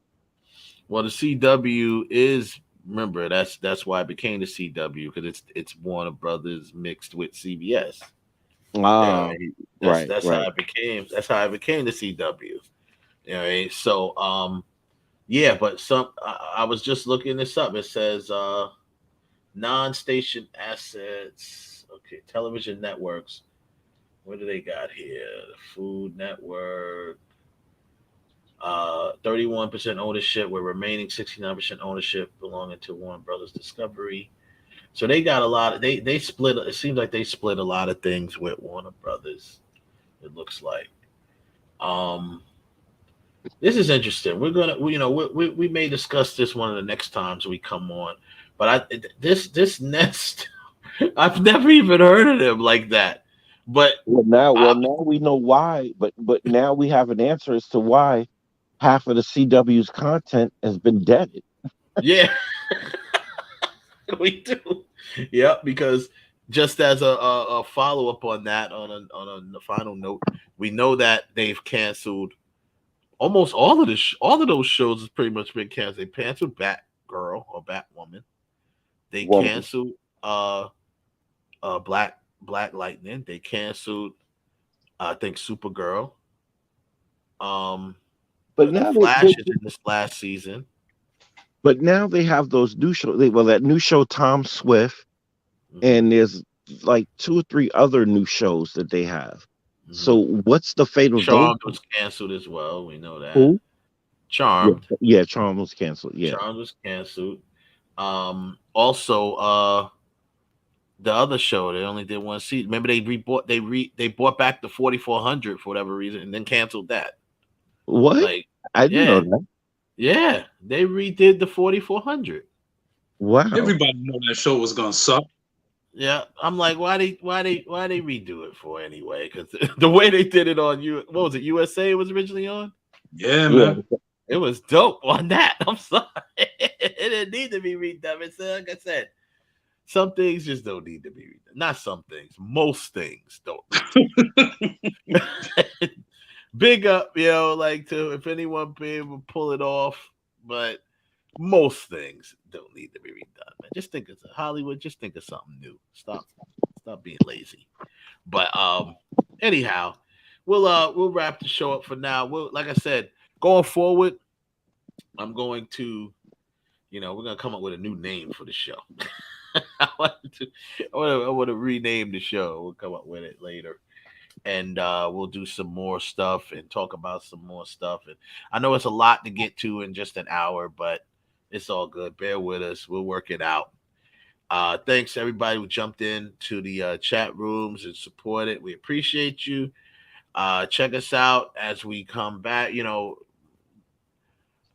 Well, the CW is remember that's why it became the CW because it's Warner Brothers mixed with CBS. Yeah, Ah, that's right, that's how right. it became. That's how it became the CW. You know, so yeah, but I was just looking this up. It says non-station assets. Okay, television networks. What do they got here? The Food Network. 31% ownership, with remaining 69% ownership belonging to Warner Brothers Discovery. So they got a lot. They split. It seems like they split a lot of things with Warner Brothers. It looks like. Um, this is interesting. We may discuss this one of the next times we come on. But this Nest, I've never even heard of them like that. But Well, I, now we know why, but now we have an answer as to why half of the CW's content has been deaded. yeah, we do. Yeah, because just as a follow up on that, on the final note, we know that they've canceled almost all of those shows has pretty much been canceled. They canceled Batgirl or Batwoman. They Woman. canceled Black Lightning. They canceled I think Supergirl. Um, But the now Flash is in this last season. they have those new shows. Well, that new show Tom Swift, Hmm. and there's like two or three other new shows that they have. Hmm. So what's the fate of those? Charmed was canceled as well. We know that. Who? Charmed. Yeah, Charm was canceled. Yeah. Charmed was canceled. Also, the other show they only did one season. Remember they bought back the 4400 for whatever reason and then canceled that. What? Like, I didn't know yeah, that. yeah, they redid the 4400. Wow. Everybody know that show was gonna suck. Yeah, I'm like, why they redo it for anyway? Because the way they did it on what was it? USA it was originally on. Yeah, Yeah. man. It was dope on that. I'm sorry, it didn't need to be redone. It's like I said, some things just don't need to be redone. Not some things, most things don't. Big up, like to if anyone be able to pull it off, but most things don't need to be redone. Man, just think of Hollywood. Just think of something new. Stop being lazy. But anyhow, we'll wrap the show up for now. Like I said, going forward, I'm going to, we're gonna come up with a new name for the show. I want to rename the show. We'll come up with it later. And we'll do some more stuff and talk about some more stuff. And I know it's a lot to get to in just an hour, but it's all good. Bear with us. We'll work it out. Thanks everybody who jumped in to the chat rooms and supported. We appreciate you. Check us out as we come back.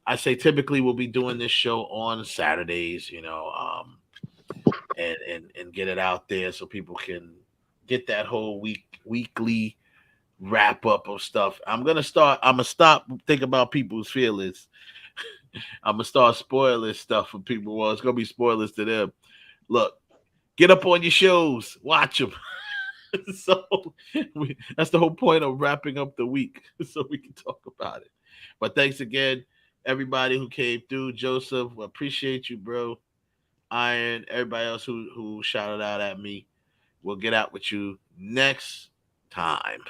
I say typically we'll be doing this show on Saturdays, and get it out there so people can get that whole weekly wrap up of stuff. I'm gonna stop thinking about people's feelings. I'm gonna start spoiling stuff for people. Well, it's gonna be spoilers to them. Look, get up on your shows, watch them. So that's the whole point of wrapping up the week, so we can talk about it. But thanks again, everybody who came through. Joseph, appreciate you, bro. Iron, everybody else who shouted out at me. We'll get out with you next time.